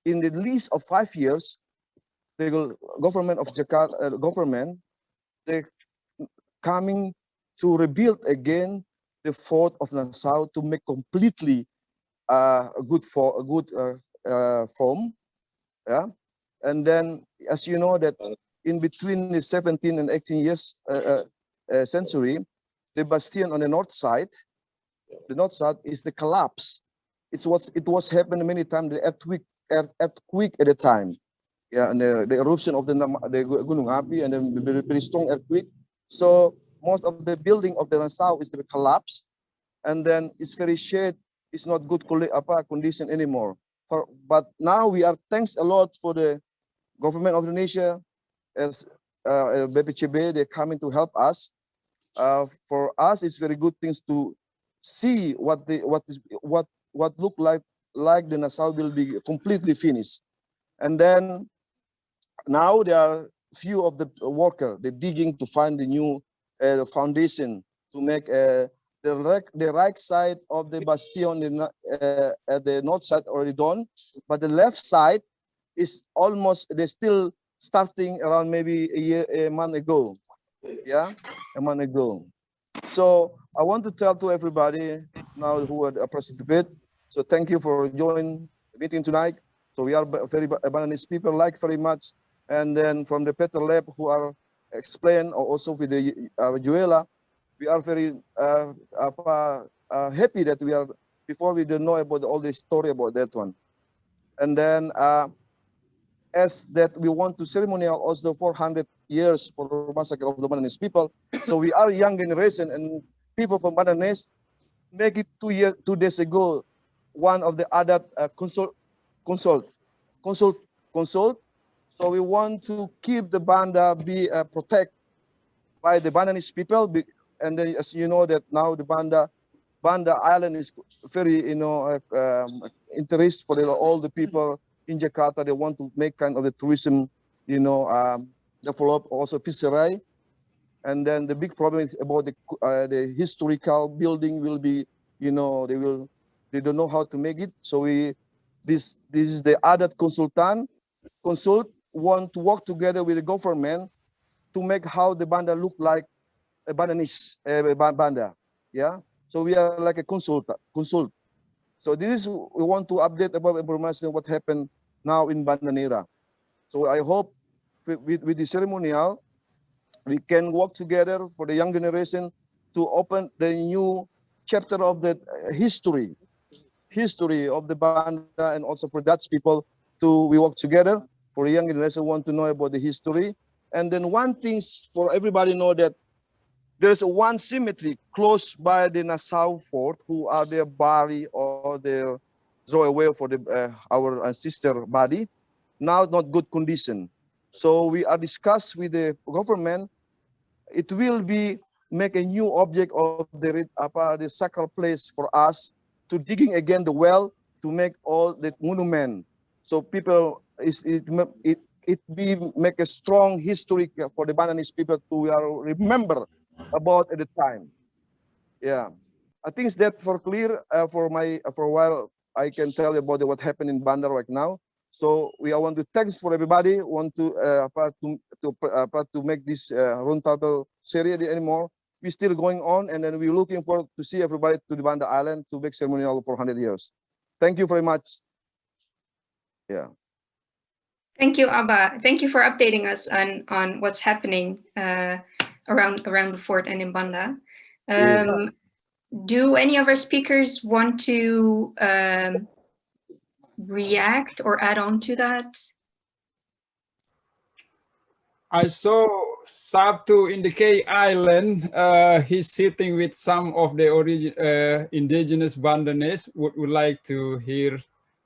In the least of 5 years, the government of Jakarta, they're coming to rebuild again the fort of Nassau to make completely a good form. Yeah, and then as you know that in between the 17th and 18th years century, the bastion on the north side is the collapse. It was happened many times, the earthquake at the time. Yeah, and the eruption of the Gunung Api and then the very strong earthquake. So most of the building of the Nassau is the collapse, and then it's very shade. It's not good condition anymore. But now we are thanks a lot for the government of Indonesia, as BPCB, they're coming to help us. For us, it's very good things to see what look like the Nassau will be completely finished. And then now there are few of the workers, they're digging to find the new foundation to make the right side of the bastion at the north side already done, but the left side is almost, they're still starting around maybe a month ago. Yeah, a month ago. So I want to tell to everybody now who are participate. So thank you for joining the meeting tonight. So we are very Bandanese people, like very much. And then from the Peter Lab who are explained, or also with the Joëlla, we are very happy that we are, before we don't know about all the story about that one. And then as that we want to ceremonial also 400 years for the massacre of the Bandanese people. So we are young generation and people from Bandanese, make it 2 days ago, one of the other consult. So we want to keep the Banda be protect by the Bandanese people, and then as you know that now the Banda Island is very interest for all the people in Jakarta. They want to make kind of the tourism, develop also fishery, and then the big problem is about the historical building will be, they don't know how to make it. So this is the adat consult want to work together with the government to make how the Banda look like a Bandanese Banda. Yeah. So we are like a consult. So this is, we want to update about information what happened now in Banda Neira. So I hope with the ceremonial, we can work together for the young generation to open the new chapter of the history of the Banda, and also for Dutch people we work together for the young generation want to know about the history. And then one thing for everybody know that there's one cemetery close by the Nassau fort who are their body or their throw away for the our ancestor body, now not good condition. So we are discussed with the government. It will be make a new object of the sacral place for us to digging again the well to make all the monument. So people it be make a strong history for the Bandanese people to remember about at the time. Yeah, I think that for clear for a while I can tell you about what happened in Banda right now. So I want to thanks for everybody want to make this roundtable series anymore. We're still going on, and then we're looking forward to see everybody to the Banda Island to make ceremonial for 100 years. Thank you very much. Yeah. Thank you, Abba. Thank you for updating us on what's happening around the fort and in Banda. Do any of our speakers want to react or add on to that? I saw Sabtu in the K Island. He's sitting with some of the indigenous Bandanese. Would like to hear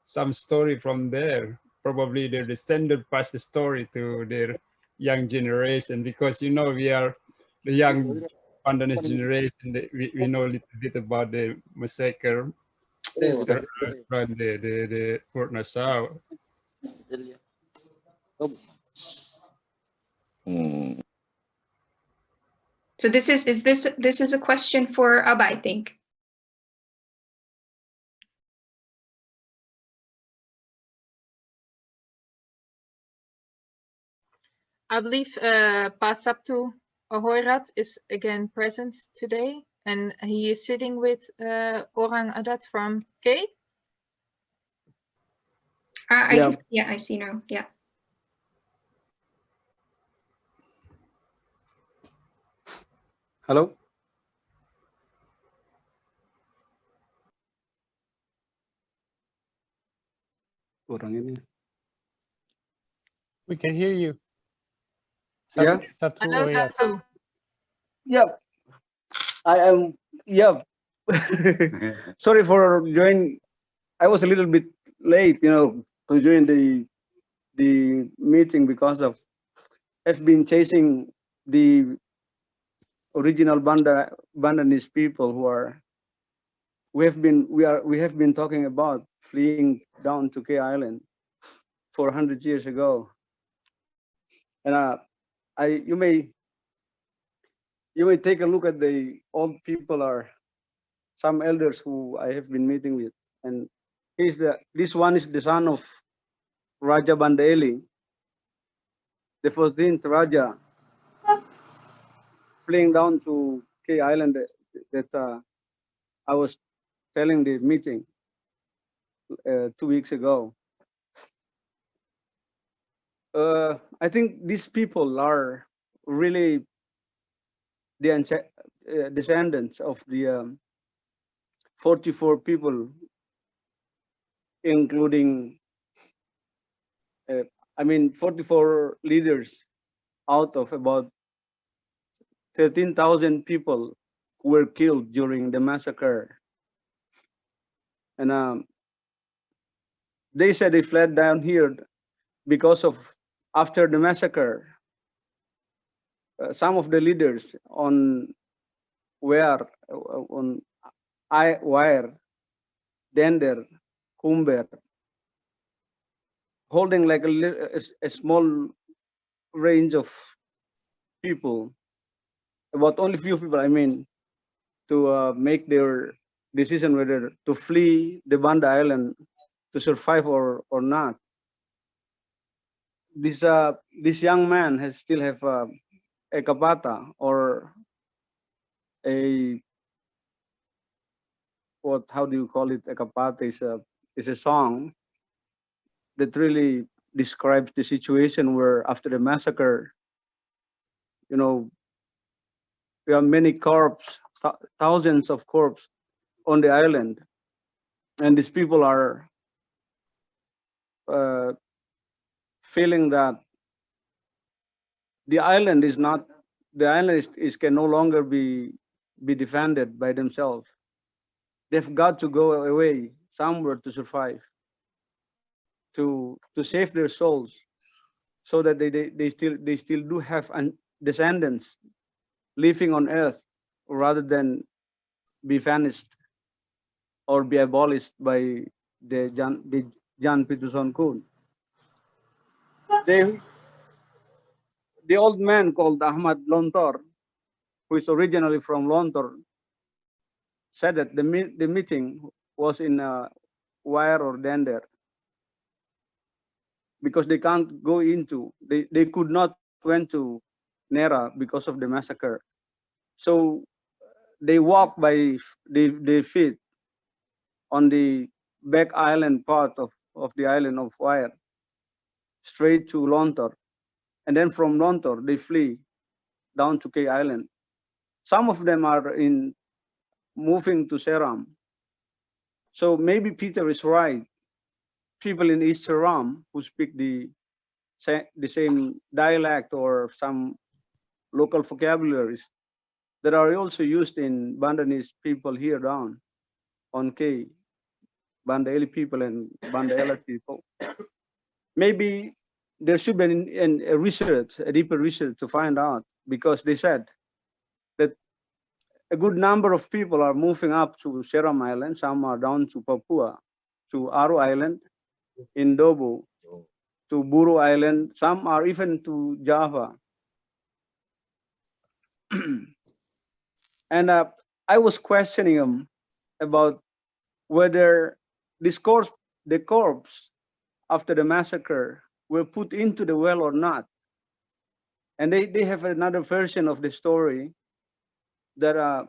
some story from there. Probably their descendant pass the story to their young generation, because we are the young Bandanese generation. We know a little bit about the massacre around the Fort Nassau. So this is a question for Abba, I think. I believe Pa Sabtu Ahoyrat is again present today, and he is sitting with Orang Adat from K. I see now. Yeah. Hello. Orang ini. We can hear you. Yeah. Hello, Sabtu. Yeah. I am. Yeah. Sorry for joining. I was a little bit late, to join the meeting because of I've been chasing the original Bandanese people we have been talking about fleeing down to K Island 400 years ago, and you may take a look at the old people are some elders who I have been meeting with, and this one is the son of Raja Bandaeli, the 14th Raja, fleeing down to K Island that I was telling the meeting 2 weeks ago. I think these people are really the descendants of the 44 people, including 44 leaders out of about 13,000 people who were killed during the massacre And they said they fled down here because of after the massacre. Some of the leaders on where on wire, Dender, Kumber, holding like a small range of people, about only few people, I mean, to make their decision whether to flee the Banda Island to survive or not. This young man has still have a kapata or a how do you call it? A kapata is a song that really describes the situation where after the massacre, you know, we have many corpses, thousands of corpses on the island, and these people are feeling that the island is not, the island can no longer be defended by themselves. They've got to go away somewhere to survive, to save their souls, so that they still do have descendants living on earth, rather than be vanished or be abolished by the Jan Peterson Kun. The old man called Ahmad Lontor, who is originally from Lontor, said that the meeting was in Wire or Dender, because they can't go into, they could not went to Neira because of the massacre. So they walk by their feet on the back island part of the island of Wire, straight to Lontor. And then from Lontor, they flee down to K Island. Some of them are moving to Seram. So maybe Peter is right. People in East Seram who speak the same dialect or some local vocabularies that are also used in Bandanese people here down on K, Banda Eli people and Banda Ela people. Maybe there should be a research, a deeper research to find out, because they said that a good number of people are moving up to Seram Island. Some are down to Papua, to Aru Island, in Dobo, to Buru Island. Some are even to Java. And I was questioning them about whether the corpse after the massacre were put into the well or not. And they have another version of the story, that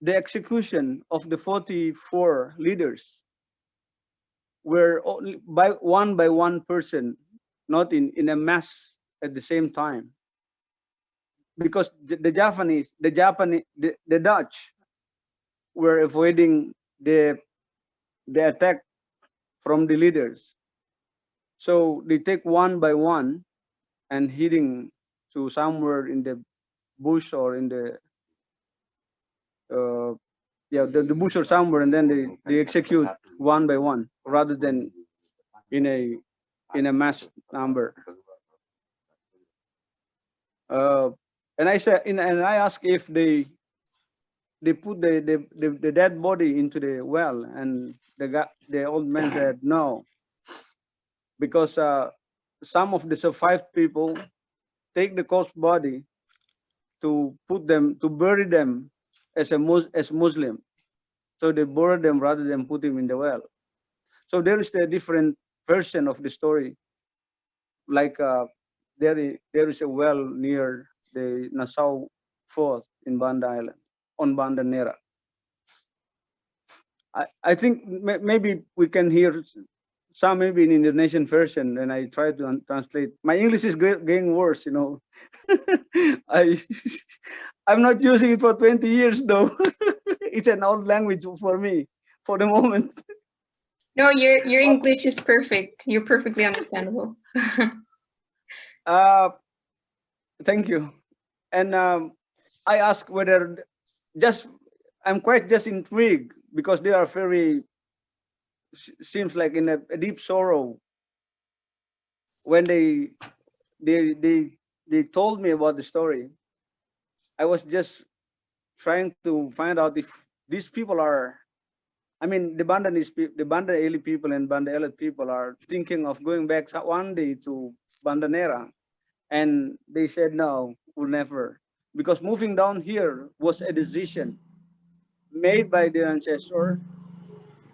the execution of the 44 leaders were only by one person, not in a mass at the same time. Because the Dutch were avoiding the attack from the leaders. So they take one by one and heading to somewhere in the bush or in the the bush or somewhere, and then they execute one by one rather than in a mass number. And I said, and I asked if they put the dead body into the well, and the old man said no, because some of the survived people take the corpse body to bury them as Muslim. So they bury them rather than put him in the well. So there is a different version of the story. Like there is a well near the Nassau Fort in Banda Island, on Banda Neira. I think maybe we can hear some maybe in Indonesian version, and I try to translate. My English is getting worse, you know. I'm not using it for 20 years though. It's an old language for me for the moment. No, your English is perfect. You're perfectly understandable. Thank you. And I ask whether I'm quite just intrigued, because they are very seems like in a deep sorrow when they told me about the story. I was just trying to find out if these people are, I mean, the Banda Eli people and Banda Elet people are thinking of going back one day to Banda Neira. And they said, no, we'll never. Because moving down here was a decision made by their ancestor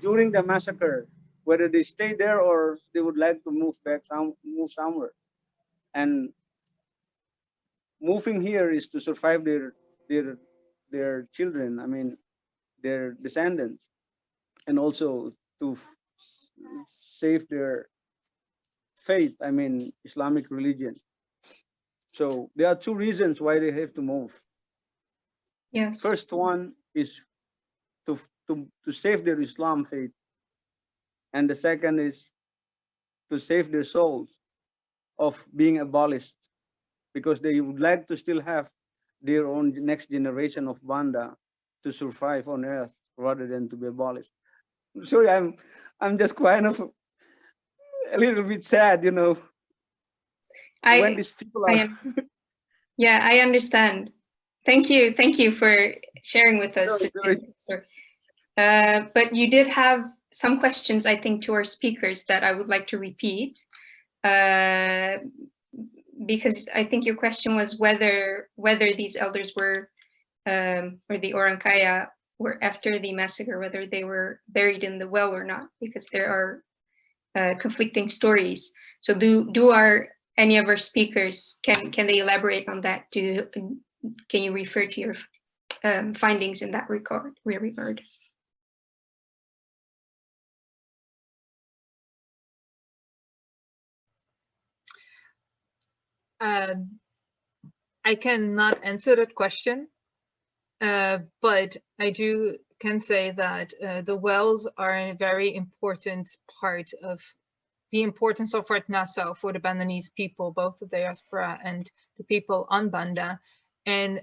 during the massacre, whether they stay there or they would like to move back, move somewhere. And moving here is to survive their children, I mean, their descendants, and also to save their faith, I mean, Islamic religion. So there are two reasons why they have to move. Yes. First one is to save their Islam faith. And the second is to save their souls of being abolished, because they would like to still have their own next generation of Banda to survive on earth rather than to be abolished. Sorry, I'm just kind of a little bit sad, you know, when these people are. Yeah, I understand. Thank you for sharing with us. Sorry. But you did have some questions, I think, to our speakers that I would like to repeat, because I think your question was whether these elders were, or the Orang Kaya were after the massacre, whether they were buried in the well or not, because there are conflicting stories. So any of our speakers, can they elaborate on that? Can you refer to your findings in that regard? I cannot answer that question, but I can say that the wells are a very important part of the importance of Fort Nassau for the Bandanese people, both the diaspora and the people on Banda. And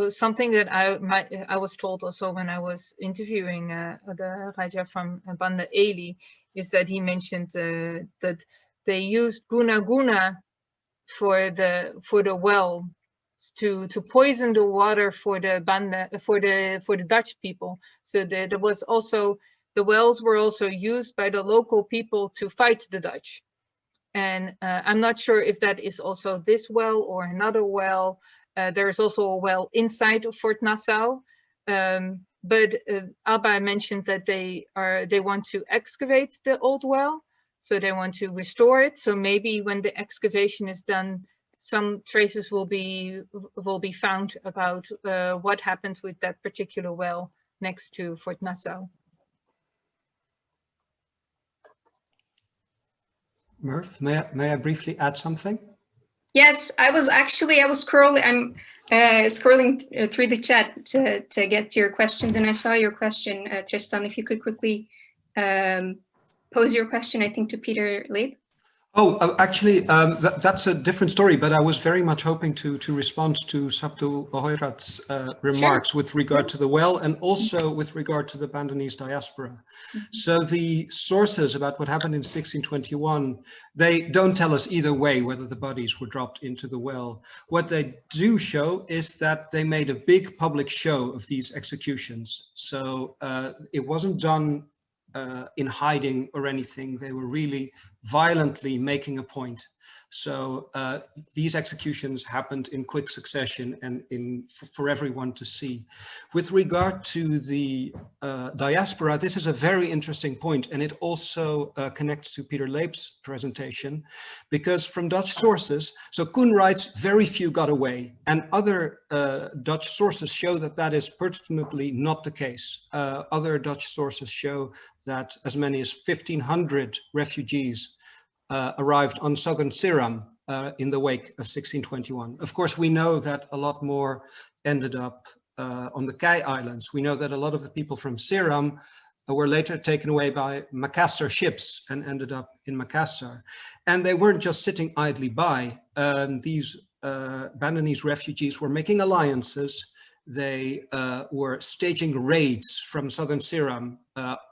something that I was told also when I was interviewing the Raja from Banda Eli is that he mentioned that they used guna for the well to poison the water for the Banda for the Dutch people. So there was also, the wells were also used by the local people to fight the Dutch. And I'm not sure if that is also this well or another well. There's also a well inside of Fort Nassau. But Abba mentioned that they want to excavate the old well. So they want to restore it. So maybe when the excavation is done, some traces will be found about what happened with that particular well next to Fort Nassau. Merve, may I briefly add something? Yes, I was scrolling. I'm scrolling through the chat to get your questions, and I saw your question, Tristan. If you could quickly pose your question, I think, to Peter Lape. Oh, actually, that's a different story, but I was very much hoping to respond to Sabtu Bahoirat's remarks with regard to the well and also with regard to the Bandanese diaspora. Mm-hmm. So the sources about what happened in 1621, they don't tell us either way whether the bodies were dropped into the well. What they do show is that they made a big public show of these executions. So it wasn't done in hiding or anything. They were really violently making a point. So these executions happened in quick succession and for everyone to see. With regard to the diaspora, this is a very interesting point, and it also connects to Peter Lape's presentation, because from Dutch sources, so Koen writes very few got away, and other Dutch sources show that that is pertinently not the case. Other Dutch sources show that as many as 1,500 refugees arrived on southern Seram in the wake of 1621. Of course, we know that a lot more ended up on the Kei Islands. We know that a lot of the people from Seram were later taken away by Makassar ships and ended up in Makassar. And they weren't just sitting idly by. These Bandanese refugees were making alliances they were staging raids from southern Ceram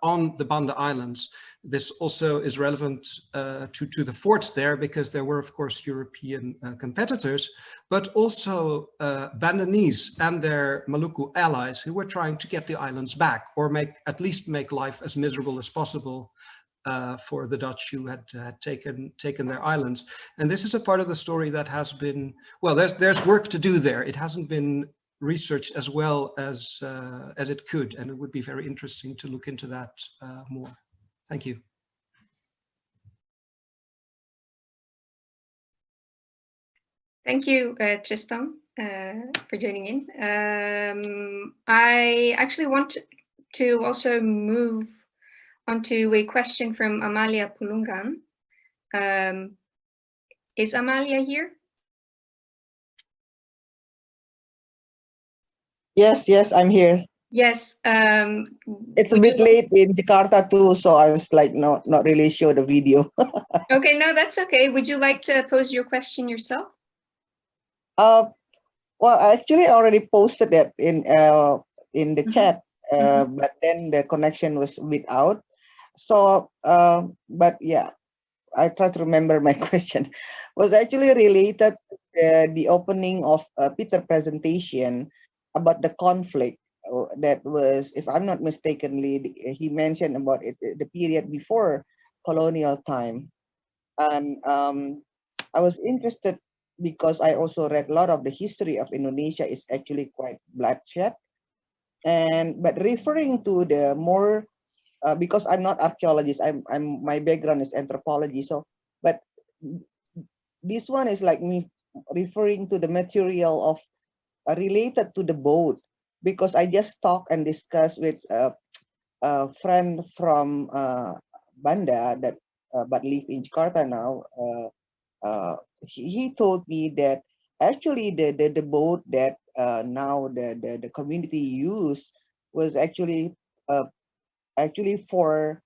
on the Banda Islands. This also is relevant to the forts there, because there were, of course, European competitors, but also Bandanese and their Maluku allies who were trying to get the islands back, or at least make life as miserable as possible for the Dutch who had taken their islands. And this is a part of the story that has been, well, there's work to do there. It hasn't been researched as well as it could, and it would be very interesting to look into that more. Thank you. Thank you, Tristan, for joining in. I actually want to also move on to a question from Amalia Pulungan. Is Amalia here? Yes, I'm here. Yes. It's a bit late in Jakarta too, so I was like not really sure the video. Okay, no, that's okay. Would you like to pose your question yourself? Well, I actually already posted that in the chat, but then the connection was a bit out. So, but yeah, I try to remember my question. Was actually related to the opening of Peter presentation about the conflict that was, if I'm not mistakenly, he mentioned about it, the period before colonial time. And I was interested because I also read a lot of the history of Indonesia is actually quite bloodshed. But referring to the more, because I'm not archaeologist, my background is anthropology. So, but this one is like me referring to the material of related to the boat, because I just talked and discussed with a friend from Banda that but live in Jakarta now. He told me that actually the boat that now the community used was actually for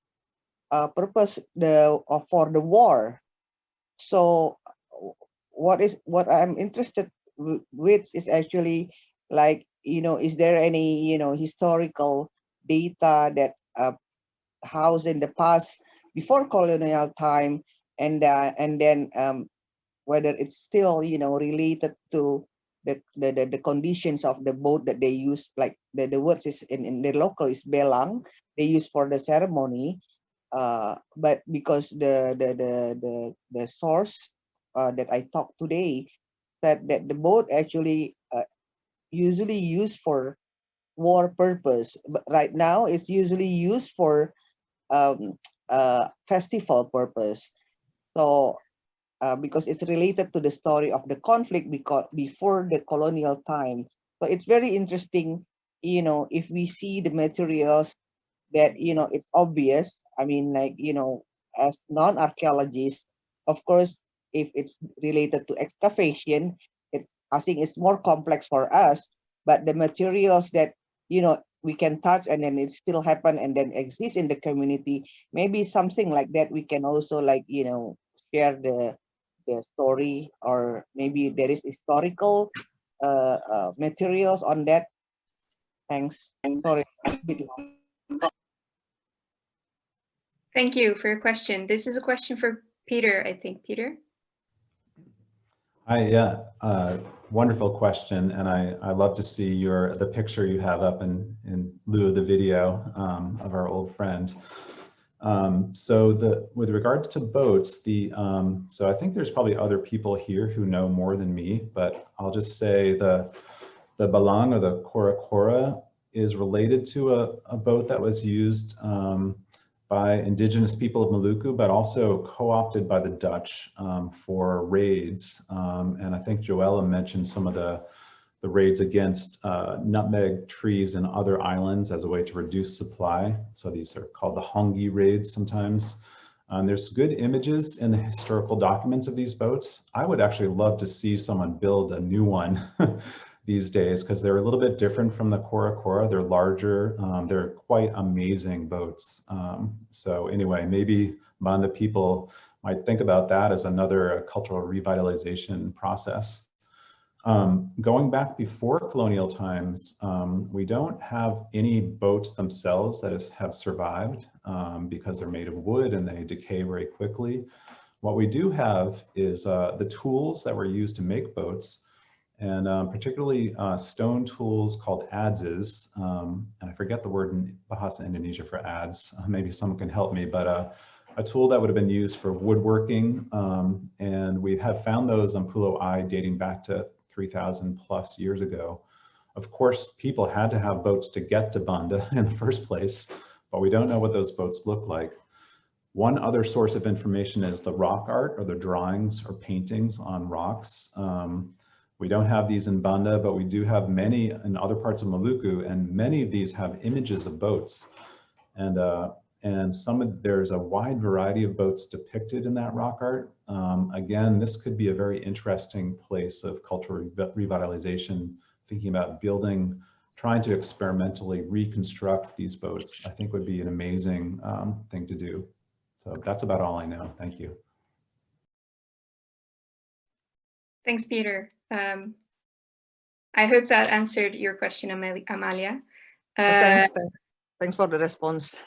purpose for the war. So what I'm interested with is actually like, is there any historical data that housed in the past before colonial time, and then whether it's still related to the conditions of the boat that they use, like the words is in the local is belang, they use for the ceremony, but because the source that I talked today said that the boat actually usually used for war purpose, but right now it's usually used for festival purpose. So because it's related to the story of the conflict before the colonial time. So it's very interesting, if we see the materials that, it's obvious. I mean, like, as non-archaeologists, of course, if it's related to excavation, I think it's more complex for us, but the materials that, we can touch and then it still happen and then exist in the community, maybe something like that we can also like, share the story, or maybe there is historical materials on that. Thanks. Sorry. Thank you for your question. This is a question for Peter, I think. Peter? Hi, yeah, wonderful question, and I love to see the picture you have up in lieu of the video of our old friend. So with regard to boats, so I think there's probably other people here who know more than me, but I'll just say the balang, or the kora is related to a boat that was used by indigenous people of Maluku, but also co-opted by the Dutch for raids. And I think Joëlla mentioned some of the raids against nutmeg trees and other islands as a way to reduce supply. So these are called the hongi raids sometimes. There's good images in the historical documents of these boats. I would actually love to see someone build a new one these days, because they're a little bit different from the kora. They're larger, they're quite amazing boats. So anyway, maybe Banda people might think about that as another cultural revitalization process. Going back before colonial times, we don't have any boats themselves that have survived because they're made of wood and they decay very quickly. What we do have is the tools that were used to make boats, and particularly stone tools called adzes. And I forget the word in Bahasa Indonesia for adze. Maybe someone can help me, but a tool that would have been used for woodworking. And we have found those on Pulau I dating back to 3,000 plus years ago. Of course, people had to have boats to get to Banda in the first place, but we don't know what those boats look like. One other source of information is the rock art, or the drawings or paintings on rocks. We don't have these in Banda, but we do have many in other parts of Maluku, and many of these have images of boats. And there's a wide variety of boats depicted in that rock art. Again, this could be a very interesting place of cultural revitalization, thinking about building, trying to experimentally reconstruct these boats, I think would be an amazing thing to do. So that's about all I know. Thank you. Thanks, Peter. I hope that answered your question, Amalia. Thanks for the response.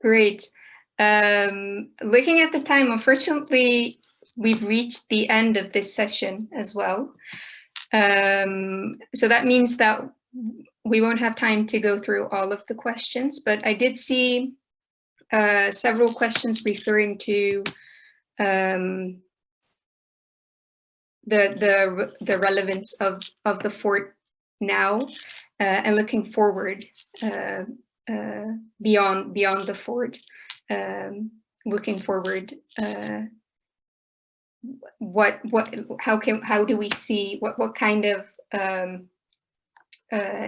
Great. Looking at the time, unfortunately, we've reached the end of this session as well. So that means that we won't have time to go through all of the questions, but I did see several questions referring to the relevance of the fort now and looking forward beyond the fort, looking forward. How do we see what kind of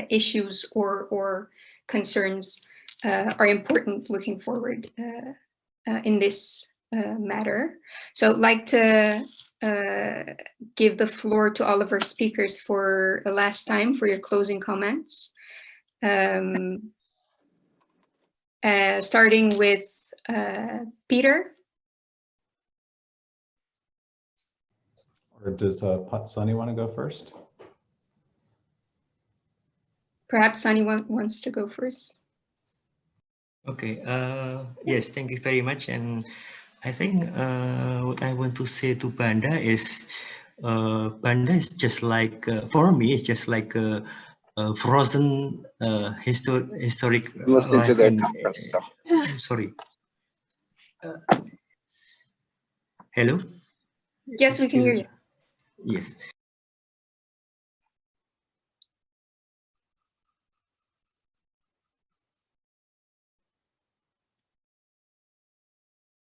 issues or concerns are important looking forward in this matter? So I'd like to give the floor to all of our speakers for a last time for your closing comments. Starting with Peter. Or does Sonny want to go first? Perhaps Sonny wants to go first. Okay, yes, thank you very much. And I think what I want to say to Banda is just like, for me, it's just like a frozen historic life in, sorry. Hello? Yes, we can hear you. Yes.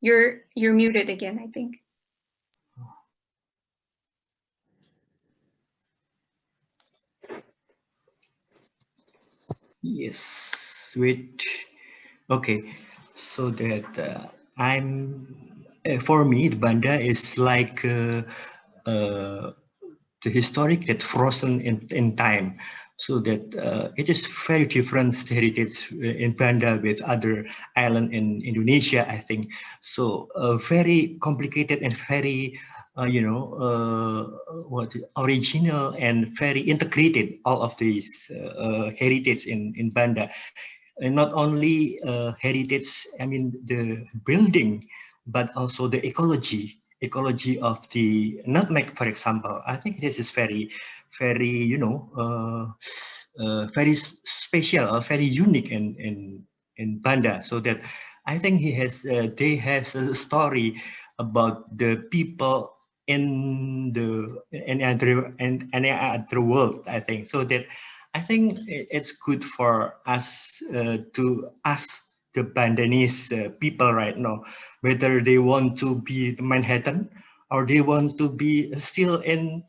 You're muted again, I think. Yes, wait. Okay, so that for me, the Banda is like the historic that frozen in time, so that it is very different heritage in Banda with other island in Indonesia, I think. So very complicated and very original and very integrated, all of these heritage in Banda. And not only heritage, I mean the building, but also the ecology of the nutmeg, for example. I think this is very, very, very special, very unique in Banda. So that I think they have a story about the people in any other world, I think. So that I think it's good for us to ask the Bandanese people right now whether they want to be the Manhattan or they want to be still in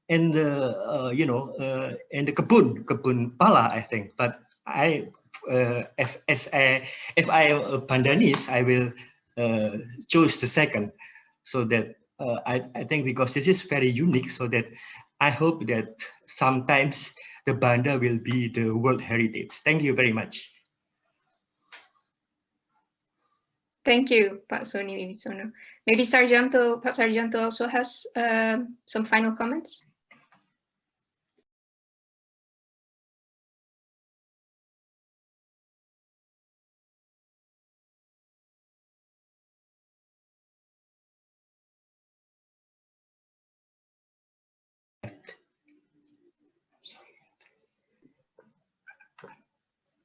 the in the kebun pala, I think. But if I am a Bandanese, I will choose the second. So that I think because this is very unique, so that I hope that sometimes the Banda will be the World Heritage. Thank you very much. Thank you, Pak Sonny Wibisono. Maybe Pak Sarjiyanto also has some final comments.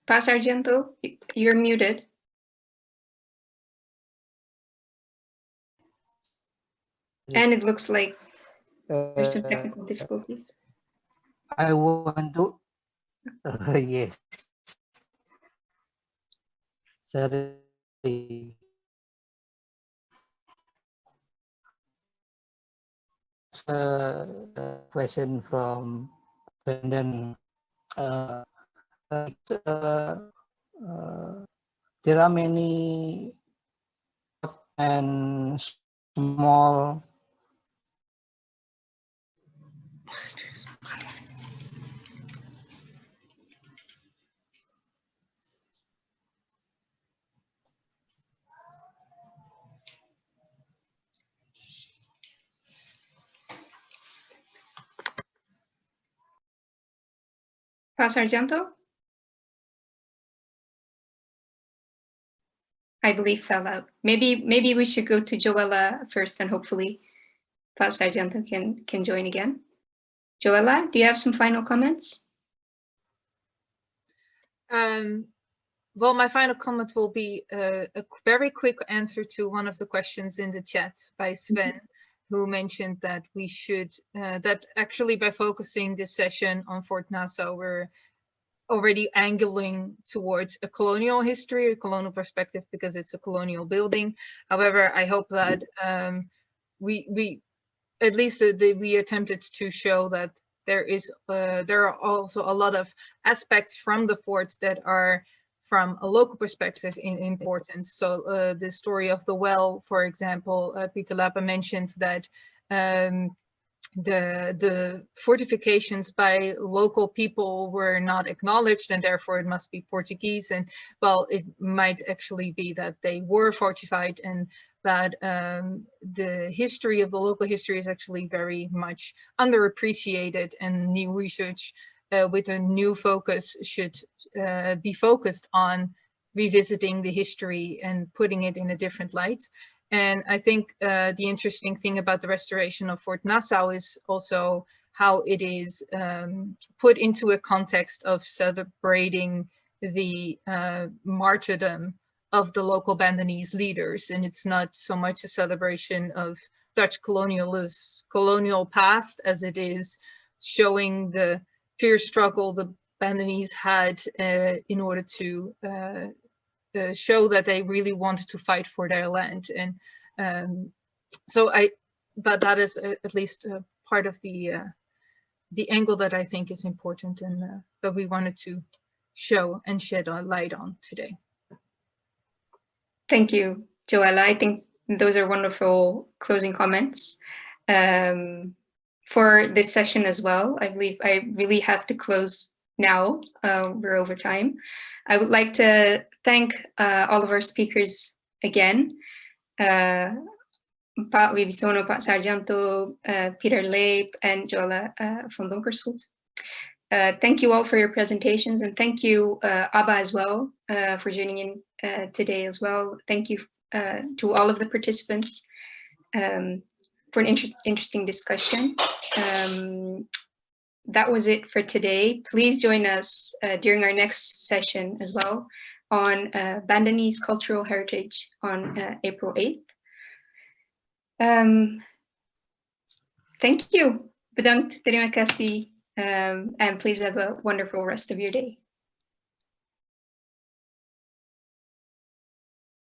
Pa Sarjiyanto, you're muted. And it looks like there's some technical difficulties. I want to, yes. Sorry. A question from Brendan. There are many and small Pa Sarjiyanto? I believe fell out. Maybe we should go to Joëlla first, and hopefully Pa Sarjiyanto can join again. Joëlla, do you have some final comments? Well, my final comment will be a very quick answer to one of the questions in the chat by Sven, who mentioned that we should, that actually by focusing this session on Fort Nassau, we're already angling towards a colonial history, a colonial perspective, because it's a colonial building. However, I hope that we at least we attempted to show that there are also a lot of aspects from the fort that are from a local perspective in importance. So the story of the well, for example, Peter Lape mentioned that the fortifications by local people were not acknowledged, and therefore it must be Portuguese. And well, it might actually be that they were fortified, and that the history of the local history is actually very much underappreciated, and new research with a new focus should be focused on revisiting the history and putting it in a different light. And I think the interesting thing about the restoration of Fort Nassau is also how it is put into a context of celebrating the martyrdom of the local Bandanese leaders. And it's not so much a celebration of Dutch colonial past as it is showing the fierce struggle the Bandanese had in order to show that they really wanted to fight for their land. And but that is at least part of the angle that I think is important, and that we wanted to show and shed a light on today. Thank you, Joëlla. I think those are wonderful closing comments for this session as well. I believe I really have to close now. We're over time. I would like to thank all of our speakers again. Pa Wibisono, Pa Sarjiyanto, Peter Lape, and Joëlla van Donkersgoed. Thank you all for your presentations, and thank you, Abba, as well, for joining in today as well. Thank you to all of the participants for an interesting discussion. That was it for today. Please join us during our next session as well on Bandanese cultural heritage on April 8th. Thank you. Bedankt, terima kasih, and please have a wonderful rest of your day.